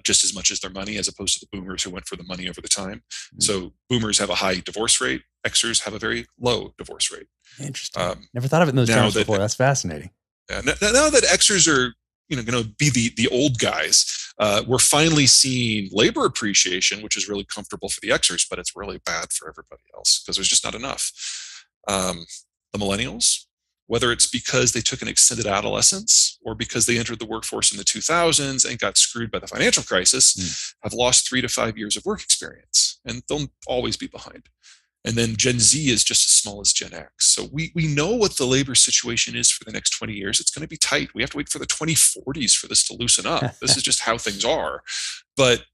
just as much as their money, as opposed to the boomers who went for the money over the time. So boomers have a high divorce rate. Xers have a very low divorce rate. Interesting. Never thought of it in those terms before. That's fascinating. Now that Xers are going to be the old guys, we're finally seeing labor appreciation, which is really comfortable for the Xers, but it's really bad for everybody else because there's just not enough. The millennials, whether it's because they took an extended adolescence or because they entered the workforce in the 2000s and got screwed by the financial crisis, have lost 3 to 5 years of work experience, and they'll always be behind. And then Gen Z is just as small as Gen X. So we know what the labor situation is for the next 20 years. It's going to be tight. We have to wait for the 2040s for this to loosen up. This is just how things are. But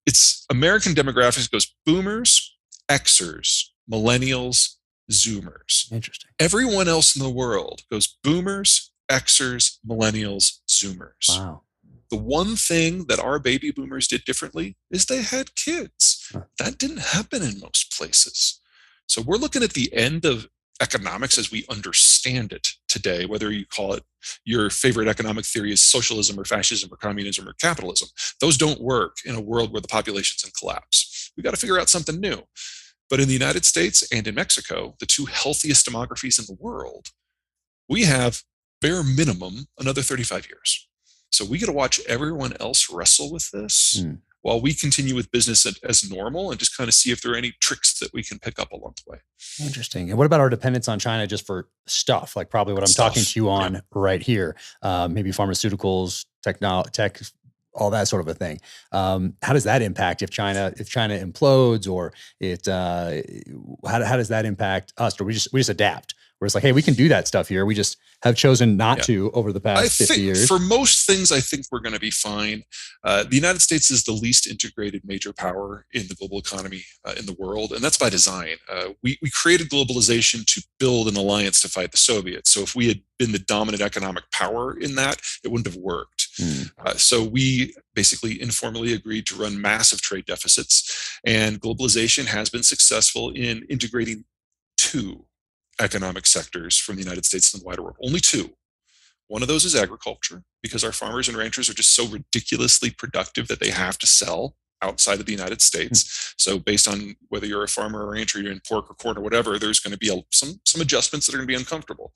it's American demographics goes boomers, Xers, millennials, Zoomers. Interesting. Everyone else in the world goes boomers, Xers, millennials, Zoomers. Wow. The one thing that our baby boomers did differently is they had kids. That didn't happen in most places. So we're looking at the end of economics as we understand it today, whether you call it your favorite economic theory is socialism or fascism or communism or capitalism. Those don't work in a world where the population's in collapse. We've got to figure out something new. But in the United States and in Mexico, the two healthiest demographies in the world, we have bare minimum another 35 years. So we got to watch everyone else wrestle with this while we continue with business as normal and just kind of see if there are any tricks that we can pick up along the way. Interesting. And what about our dependence on China just for stuff, like probably what I'm talking to you on right here, maybe pharmaceuticals, tech, all that sort of a thing. How does that impact if China implodes, or how does that impact us? Or we just adapt? Where it's like, hey, we can do that stuff here. We just have chosen not to over the past 50 years. For most things, I think we're going to be fine. The United States is the least integrated major power in the global economy in the world, and that's by design. We created globalization to build an alliance to fight the Soviets. So if we had been the dominant economic power in that, it wouldn't have worked. So we basically informally agreed to run massive trade deficits, and globalization has been successful in integrating two economic sectors from the United States and the wider world. Only two. One of those is agriculture, because our farmers and ranchers are just so ridiculously productive that they have to sell outside of the United States. So based on whether you're a farmer or a rancher, you're in pork or corn or whatever, there's going to be some adjustments that are going to be uncomfortable.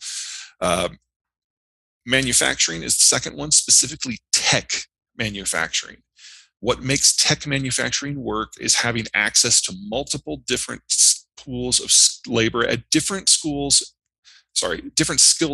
Manufacturing is the second one, specifically tech manufacturing. What makes tech manufacturing work is having access to multiple different pools of labor at different skill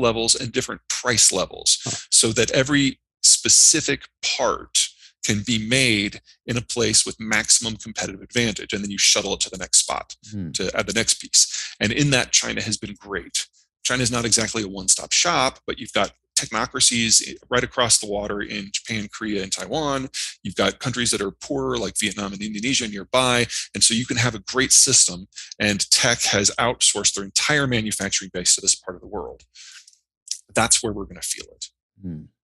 levels and different price levels, so that every specific part can be made in a place with maximum competitive advantage, and then you shuttle it to the next spot to add the next piece. And in that, China has been great. China is not exactly a one-stop shop, but you've got technocracies right across the water in Japan, Korea, and Taiwan. You've got countries that are poorer like Vietnam and Indonesia nearby. And so you can have a great system, and tech has outsourced their entire manufacturing base to this part of the world. That's where we're going to feel it.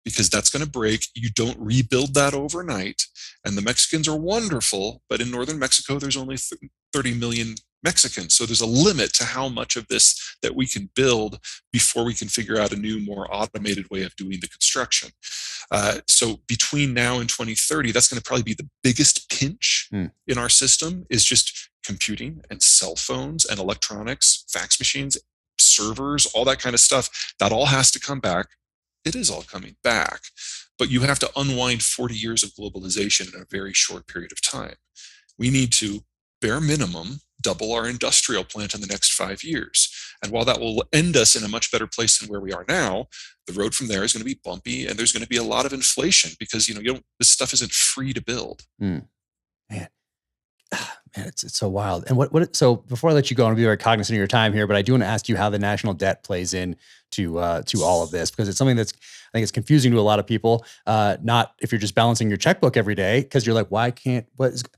Because that's going to break. You don't rebuild that overnight. And the Mexicans are wonderful, but in northern Mexico, there's only 30 million Mexicans. So there's a limit to how much of this that we can build before we can figure out a new, more automated way of doing the construction. So between now and 2030, that's going to probably be the biggest pinch in our system, is just computing and cell phones and electronics, fax machines, servers, all that kind of stuff. That all has to come back. It is all coming back, but you have to unwind 40 years of globalization in a very short period of time. We need to, bare minimum, double our industrial plant in the next 5 years. And while that will end us in a much better place than where we are now, the road from there is going to be bumpy, and there's going to be a lot of inflation because this stuff isn't free to build. Man, it's so wild. And so before I let you go, I want to be very cognizant of your time here, but I do want to ask you how the national debt plays in to all of this, because it's something that's, I think it's confusing to a lot of people. Not if you're just balancing your checkbook every day, because you're like,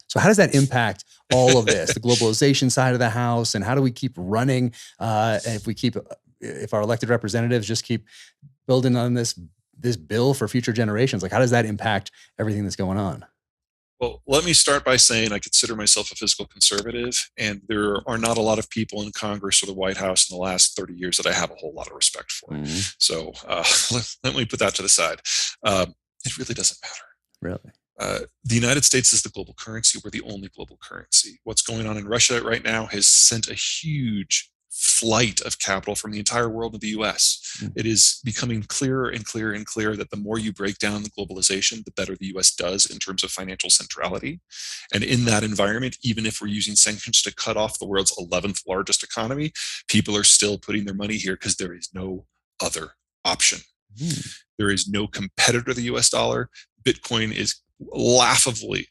so how does that impact all of this, the globalization side of the house, and how do we keep running? And if our elected representatives just keep building on this bill for future generations, like how does that impact everything that's going on? Well, let me start by saying I consider myself a fiscal conservative, and there are not a lot of people in Congress or the White House in the last 30 years that I have a whole lot of respect for. So let me put that to the side. It really doesn't matter. Really? The United States is the global currency. We're the only global currency. What's going on in Russia right now has sent a huge flight of capital from the entire world to the US. It is becoming clearer and clearer and clearer that the more you break down the globalization, the better the US does in terms of financial centrality. And in that environment, even if we're using sanctions to cut off the world's 11th largest economy, people are still putting their money here because there is no other option. There is no competitor to the US dollar. Bitcoin is laughably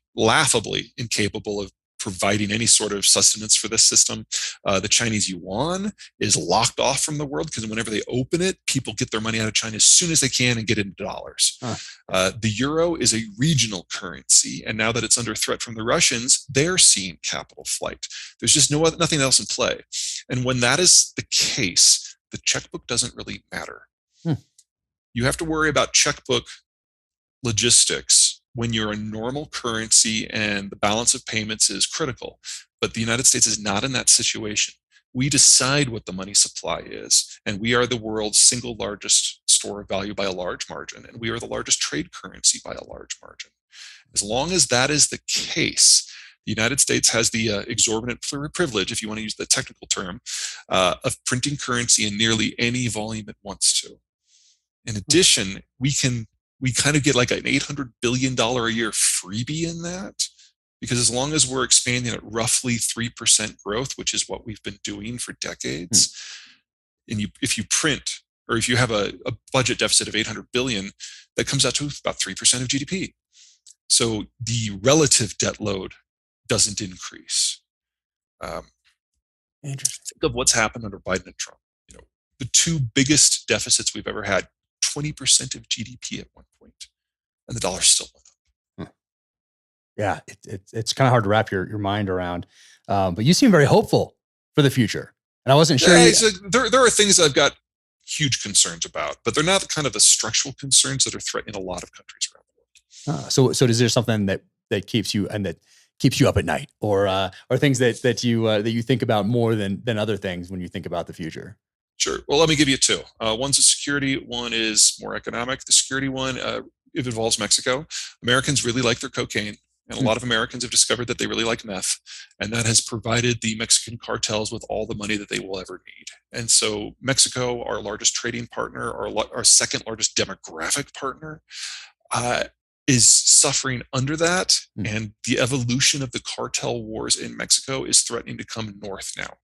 incapable of providing any sort of sustenance for this system. The Chinese yuan is locked off from the world because whenever they open it, people get their money out of China as soon as they can and get into dollars. The euro is a regional currency, and now that it's under threat from the Russians, they're seeing capital flight. There's just nothing else in play. And when that is the case, the checkbook doesn't really matter. You have to worry about checkbook logistics when you're a normal currency and the balance of payments is critical. But the United States is not in that situation. We decide what the money supply is, and we are the world's single largest store of value by a large margin, and we are the largest trade currency by a large margin. As long as that is the case, the United States has the exorbitant privilege, if you want to use the technical term, of printing currency in nearly any volume it wants to. In addition, we kind of get like an $800 billion a year freebie in that, because as long as we're expanding at roughly 3% growth, which is what we've been doing for decades, and if you print, or if you have a budget deficit of 800 billion, that comes out to about 3% of GDP. So the relative debt load doesn't increase. Interesting. Think of what's happened under Biden and Trump. The two biggest deficits we've ever had, 20% of GDP at one point, and the dollar still went up. Yeah, it's kind of hard to wrap your mind around, but you seem very hopeful for the future. And I wasn't sure. There are things that I've got huge concerns about, but they're not kind of the structural concerns that are threatening a lot of countries around the world. So is there something that keeps you up at night, or things that you think about more than other things when you think about the future? Sure. Well, let me give you two. One's a security, one is more economic. The security one, it involves Mexico. Americans really like their cocaine, and a lot of Americans have discovered that they really like meth, and that has provided the Mexican cartels with all the money that they will ever need. And so Mexico, our largest trading partner, our second largest demographic partner, is suffering under that, and the evolution of the cartel wars in Mexico is threatening to come north now.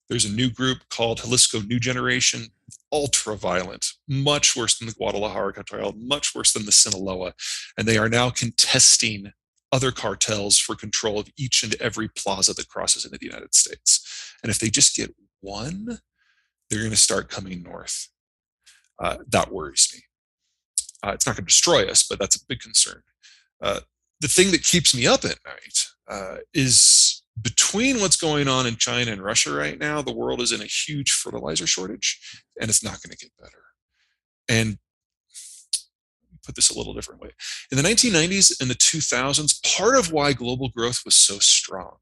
There's a new group called Jalisco New Generation, ultra violent, much worse than the Guadalajara cartel, much worse than the Sinaloa. And they are now contesting other cartels for control of each and every plaza that crosses into the United States. And if they just get one, they're going to start coming north. That worries me. It's not going to destroy us, but that's a big concern. The thing that keeps me up at night is between what's going on in China and Russia right now, the world is in a huge fertilizer shortage, and it's not going to get better. And put this a little different way. In the 1990s and the 2000s, part of why global growth was so strong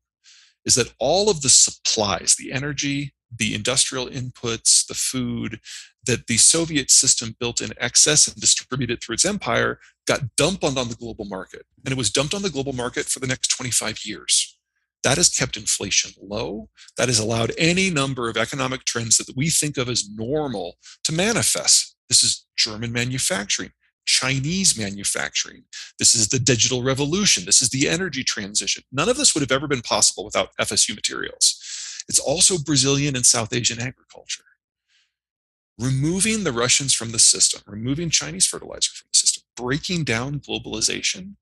is that all of the supplies, the energy, the industrial inputs, the food that the Soviet system built in excess and distributed through its empire got dumped on the global market. And it was dumped on the global market for the next 25 years. That has kept inflation low. That has allowed any number of economic trends that we think of as normal to manifest. This is German manufacturing, Chinese manufacturing. This is the digital revolution. This is the energy transition. None of this would have ever been possible without FSU materials. It's also Brazilian and South Asian agriculture. Removing the Russians from the system, removing Chinese fertilizer from the system, breaking down globalization.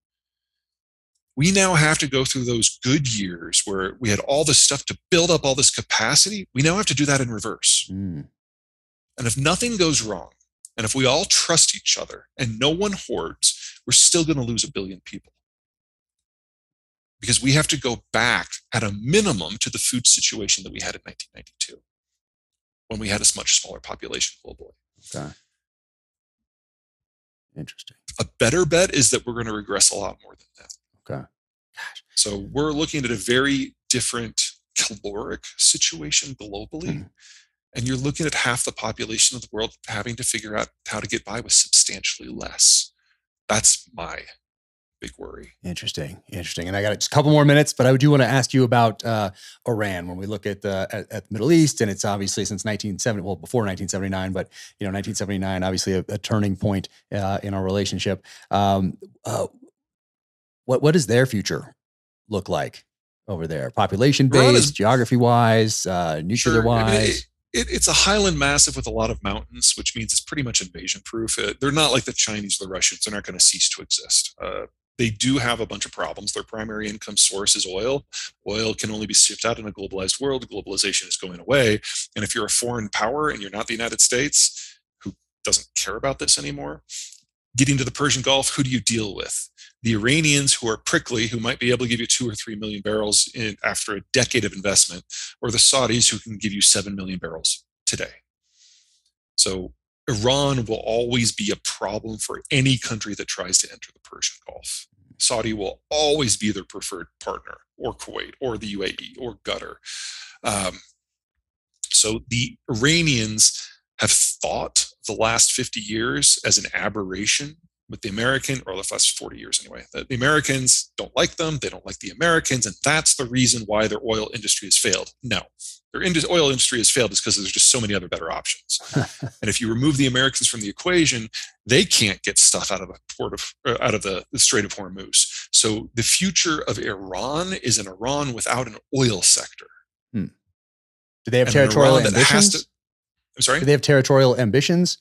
We now have to go through those good years where we had all this stuff to build up all this capacity. We now have to do that in reverse. And if nothing goes wrong, and if we all trust each other and no one hoards, we're still going to lose 1 billion people. Because we have to go back at a minimum to the food situation that we had in 1992, when we had a much smaller population globally. Okay. Interesting. A better bet is that we're going to regress a lot more than that. Okay. Gosh. So we're looking at a very different caloric situation globally. And you're looking at half the population of the world having to figure out how to get by with substantially less. That's my big worry. Interesting. And I got just a couple more minutes, but I do want to ask you about Iran. When we look at the Middle East, and it's obviously since 1970, well, before 1979, but 1979, obviously a turning point in our relationship. What does their future look like over there? Population based, geography wise, nuclear wise. It's a highland massive with a lot of mountains, which means it's pretty much invasion proof. They're not like the Chinese or the Russians. They're not going to cease to exist. They do have a bunch of problems. Their primary income source is oil. Oil can only be shipped out in a globalized world. Globalization is going away. And if you're a foreign power and you're not the United States, who doesn't care about this anymore, getting to the Persian Gulf, who do you deal with? The Iranians, who are prickly, who might be able to give you 2 or 3 million barrels after a decade of investment, or the Saudis, who can give you 7 million barrels today. So Iran will always be a problem for any country that tries to enter the Persian Gulf. Saudi will always be their preferred partner, or Kuwait, or the UAE, or Qatar. So the Iranians have thought the last 50 years as an aberration with the American, or the last 40 years anyway. The Americans don't like them, they don't like the Americans, and that's the reason why their oil industry has failed. No, their oil industry has failed is because there's just so many other better options. And if you remove the Americans from the equation, they can't get stuff out of the Strait of Hormuz. So the future of Iran is an Iran without an oil sector. Do they have territorial ambitions? I'm sorry? Do they have territorial ambitions?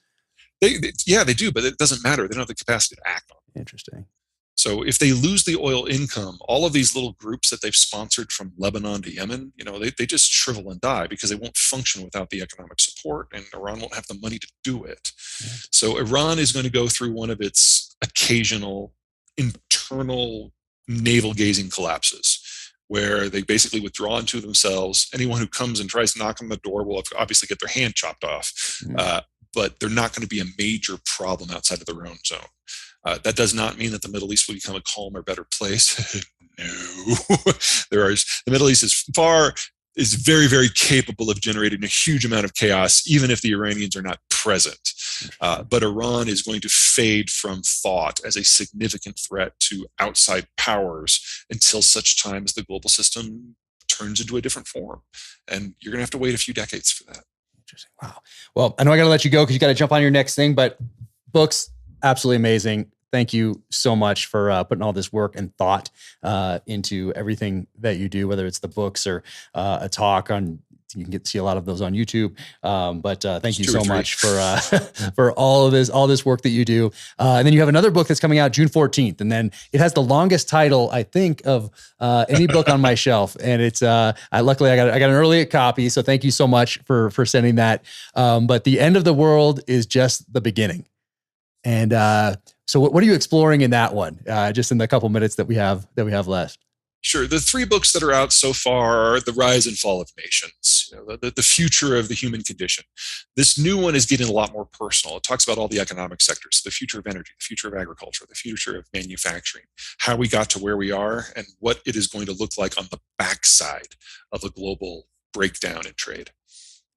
They do, but it doesn't matter. They don't have the capacity to act on it. Interesting. So if they lose the oil income, all of these little groups that they've sponsored from Lebanon to Yemen, they just shrivel and die because they won't function without the economic support, and Iran won't have the money to do it. Yeah. So Iran is going to go through one of its occasional internal navel-gazing collapses, where they basically withdraw into themselves. Anyone who comes and tries to knock on the door will obviously get their hand chopped off. But they're not going to be a major problem outside of their own zone. That does not mean that the Middle East will become a calmer, better place. No. The Middle East is very, very capable of generating a huge amount of chaos, even if the Iranians are not present. But Iran is going to fade from thought as a significant threat to outside powers until such time as the global system turns into a different form. And you're going to have to wait a few decades for that. Interesting. Wow. Well, I know I got to let you go because you got to jump on your next thing, but books, absolutely amazing. Thank you so much for putting all this work and thought into everything that you do, whether it's the books or a talk on. You can see a lot of those on YouTube. But thank you so much for all of this work that you do. And then you have another book that's coming out June 14th. And then it has the longest title, I think, of any book on my shelf. And it's luckily I got an early copy. So thank you so much for sending that. But The End of the World is Just the Beginning. And so what are you exploring in that one? Just in the couple minutes that we have left. Sure. The 3 books that are out so far are The Rise and Fall of Nations, the future of the human condition. This new one is getting a lot more personal. It talks about all the economic sectors, the future of energy, the future of agriculture, the future of manufacturing, how we got to where we are, and what it is going to look like on the backside of a global breakdown in trade.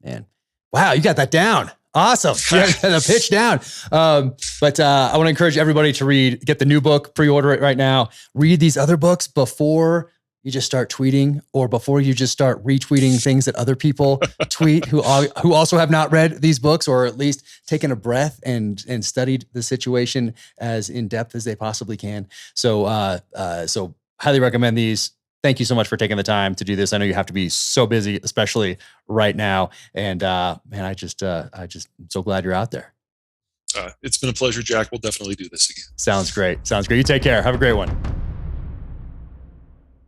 Man, wow, you got that down. Awesome. You got the pitch down. But I want to encourage everybody to get the new book, pre-order it right now. Read these other books before you just start tweeting, or before you just start retweeting things that other people tweet who also have not read these books, or at least taken a breath and studied the situation as in depth as they possibly can. So highly recommend these. Thank you so much for taking the time to do this. I know you have to be so busy, especially right now. And man, I just I'm so glad you're out there. It's been a pleasure, Jack. We'll definitely do this again. Sounds great. You take care. Have a great one.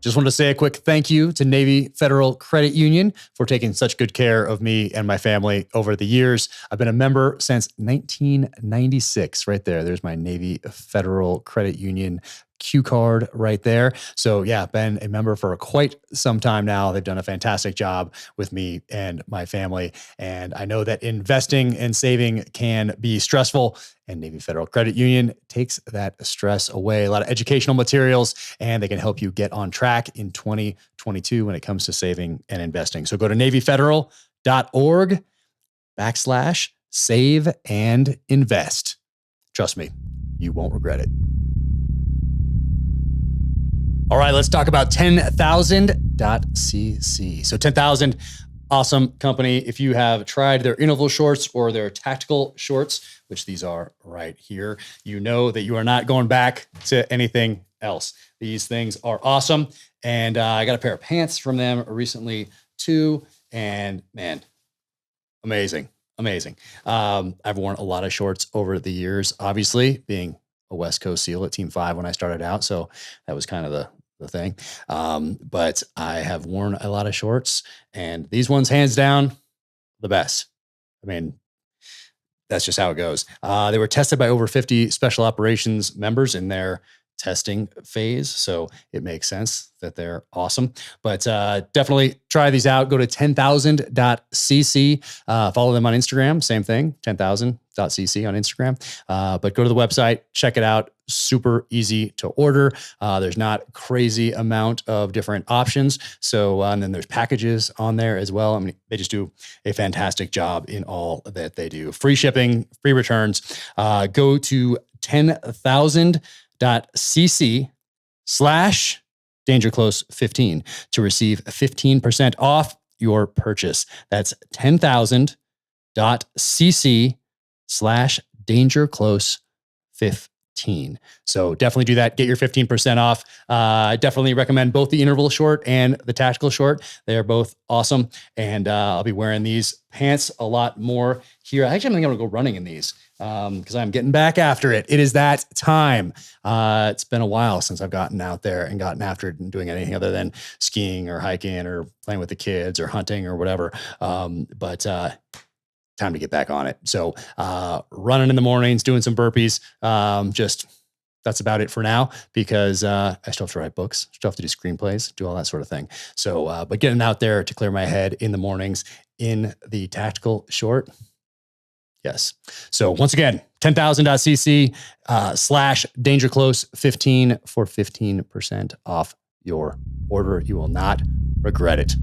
Just wanted to say a quick thank you to Navy Federal Credit Union for taking such good care of me and my family over the years. I've been a member since 1996. Right there. There's my Navy Federal Credit Union Q card right there. So yeah, been a member for quite some time now. They've done a fantastic job with me and my family. And I know that investing and saving can be stressful, and Navy Federal Credit Union takes that stress away. A lot of educational materials, and they can help you get on track in 2022 when it comes to saving and investing. So go to NavyFederal.org/save and invest. Trust me, you won't regret it. All right, let's talk about 10,000.cc. So 10,000, awesome company. If you have tried their interval shorts or their tactical shorts, which these are right here, you know that you are not going back to anything else. These things are awesome. And I got a pair of pants from them recently too. And man, amazing. I've worn a lot of shorts over the years, obviously being a West Coast SEAL at Team 5 when I started out. So that was kind of the thing. But I have worn a lot of shorts, and these ones, hands down, the best. I mean, that's just how it goes. They were tested by over 50 special operations members in their testing phase. So it makes sense that they're awesome, but definitely try these out. Go to 10,000.cc, follow them on Instagram, same thing, 10,000.cc on Instagram. But go to the website, check it out. Super easy to order. There's not crazy amount of different options. So, and then there's packages on there as well. I mean, they just do a fantastic job in all that they do. Free shipping, free returns. Go to 10,000.cc/DangerClose15 to receive 15% off your purchase. That's 10,000.cc/DangerClose15. So definitely do that. Get your 15% off. I definitely recommend both the interval short and the tactical short. They are both awesome. And I'll be wearing these pants a lot more here. I think I'm going to go running in these because I'm getting back after it. It is that time. It's been a while since I've gotten out there and gotten after it and doing anything other than skiing or hiking or playing with the kids or hunting or whatever. But time to get back on it. So running in the mornings, doing some burpees, that's about it for now, because I still have to write books, still have to do screenplays, do all that sort of thing. So, but getting out there to clear my head in the mornings in the tactical short. Yes. So once again, 10,000.cc /DangerClose15 for 15% off your order. You will not regret it.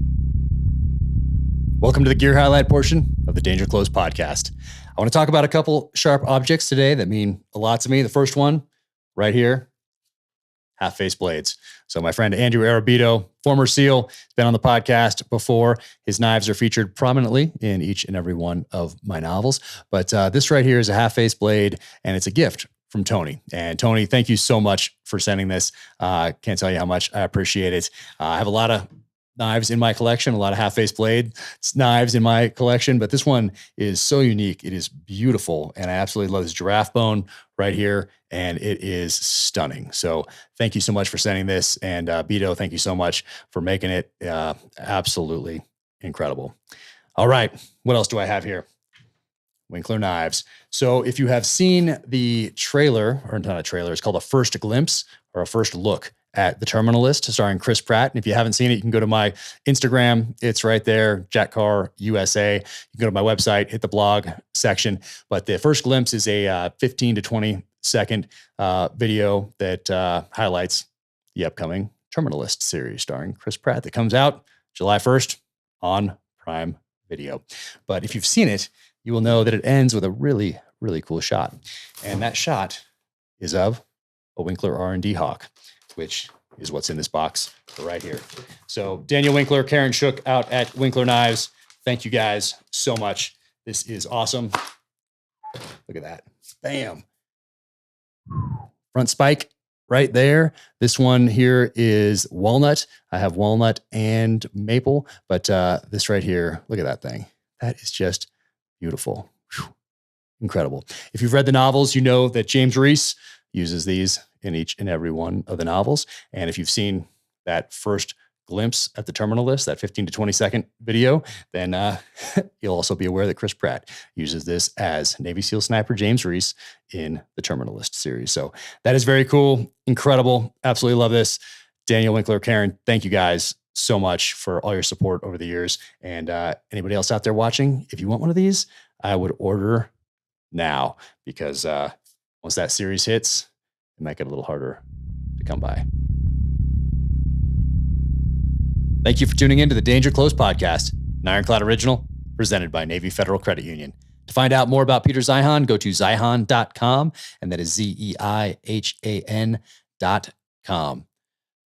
Welcome to the gear highlight portion of the Danger Close podcast. I want to talk about a couple sharp objects today that mean a lot to me. The first one right here, half-face blades. So my friend Andrew Arabito, former SEAL, has been on the podcast before. His knives are featured prominently in each and every one of my novels. But this right here is a half-face blade, and it's a gift from Tony. And Tony, thank you so much for sending this. Can't tell you how much I appreciate it. I have a lot of knives in my collection, a lot of half-face blade knives in my collection, but this one is so unique. It is beautiful, and I absolutely love this giraffe bone right here, and it is stunning. So thank you so much for sending this, and Beto, thank you so much for making it absolutely incredible. All right, what else do I have here? Winkler Knives. So if you have seen the trailer, or not a trailer, it's called a first glimpse or a first look at The Terminal List starring Chris Pratt. And if you haven't seen it, you can go to my Instagram. It's right there, Jack Carr USA. You can go to my website, hit the blog section. But the first glimpse is a 15 to 20 second video that highlights the upcoming Terminal List series starring Chris Pratt that comes out July 1st on Prime Video. But if you've seen it, you will know that it ends with a really, really cool shot. And that shot is of a Winkler R&D Hawk, which is what's in this box right here. So Daniel Winkler, Karen Shook out at Winkler Knives. Thank you guys so much. This is awesome. Look at that. Bam. Front spike right there. This one here is walnut. I have walnut and maple, but this right here, look at that thing. That is just beautiful. Whew. Incredible. If you've read the novels, you know that James Reese uses these in each and every one of the novels. And if you've seen that first glimpse at the Terminal List, that 15 to 20 second video, then you'll also be aware that Chris Pratt uses this as Navy SEAL sniper James Reese in the Terminal List series. So that is very cool. Incredible. Absolutely love this. Daniel Winkler, Karen, thank you guys so much for all your support over the years. And anybody else out there watching, if you want one of these, I would order now, because once that series hits, it might get a little harder to come by. Thank you for tuning in to the Danger Close podcast, an Ironclad original presented by Navy Federal Credit Union. To find out more about Peter Zeihan, go to Zeihan.com, and that is Zeihan.com.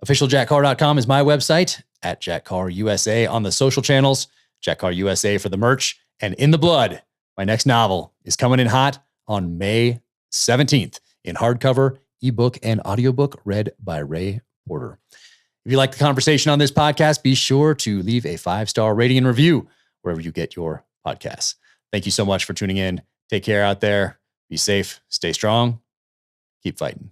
OfficialJackCarr.com is my website, at Jack Carr USA on the social channels, Jack Carr USA for the merch, and In the Blood, my next novel, is coming in hot on May 17th in hardcover, ebook, and audiobook read by Ray Porter. If you like the conversation on this podcast, be sure to leave a 5-star rating and review wherever you get your podcasts. Thank you so much for tuning in. Take care out there. Be safe. Stay strong. Keep fighting.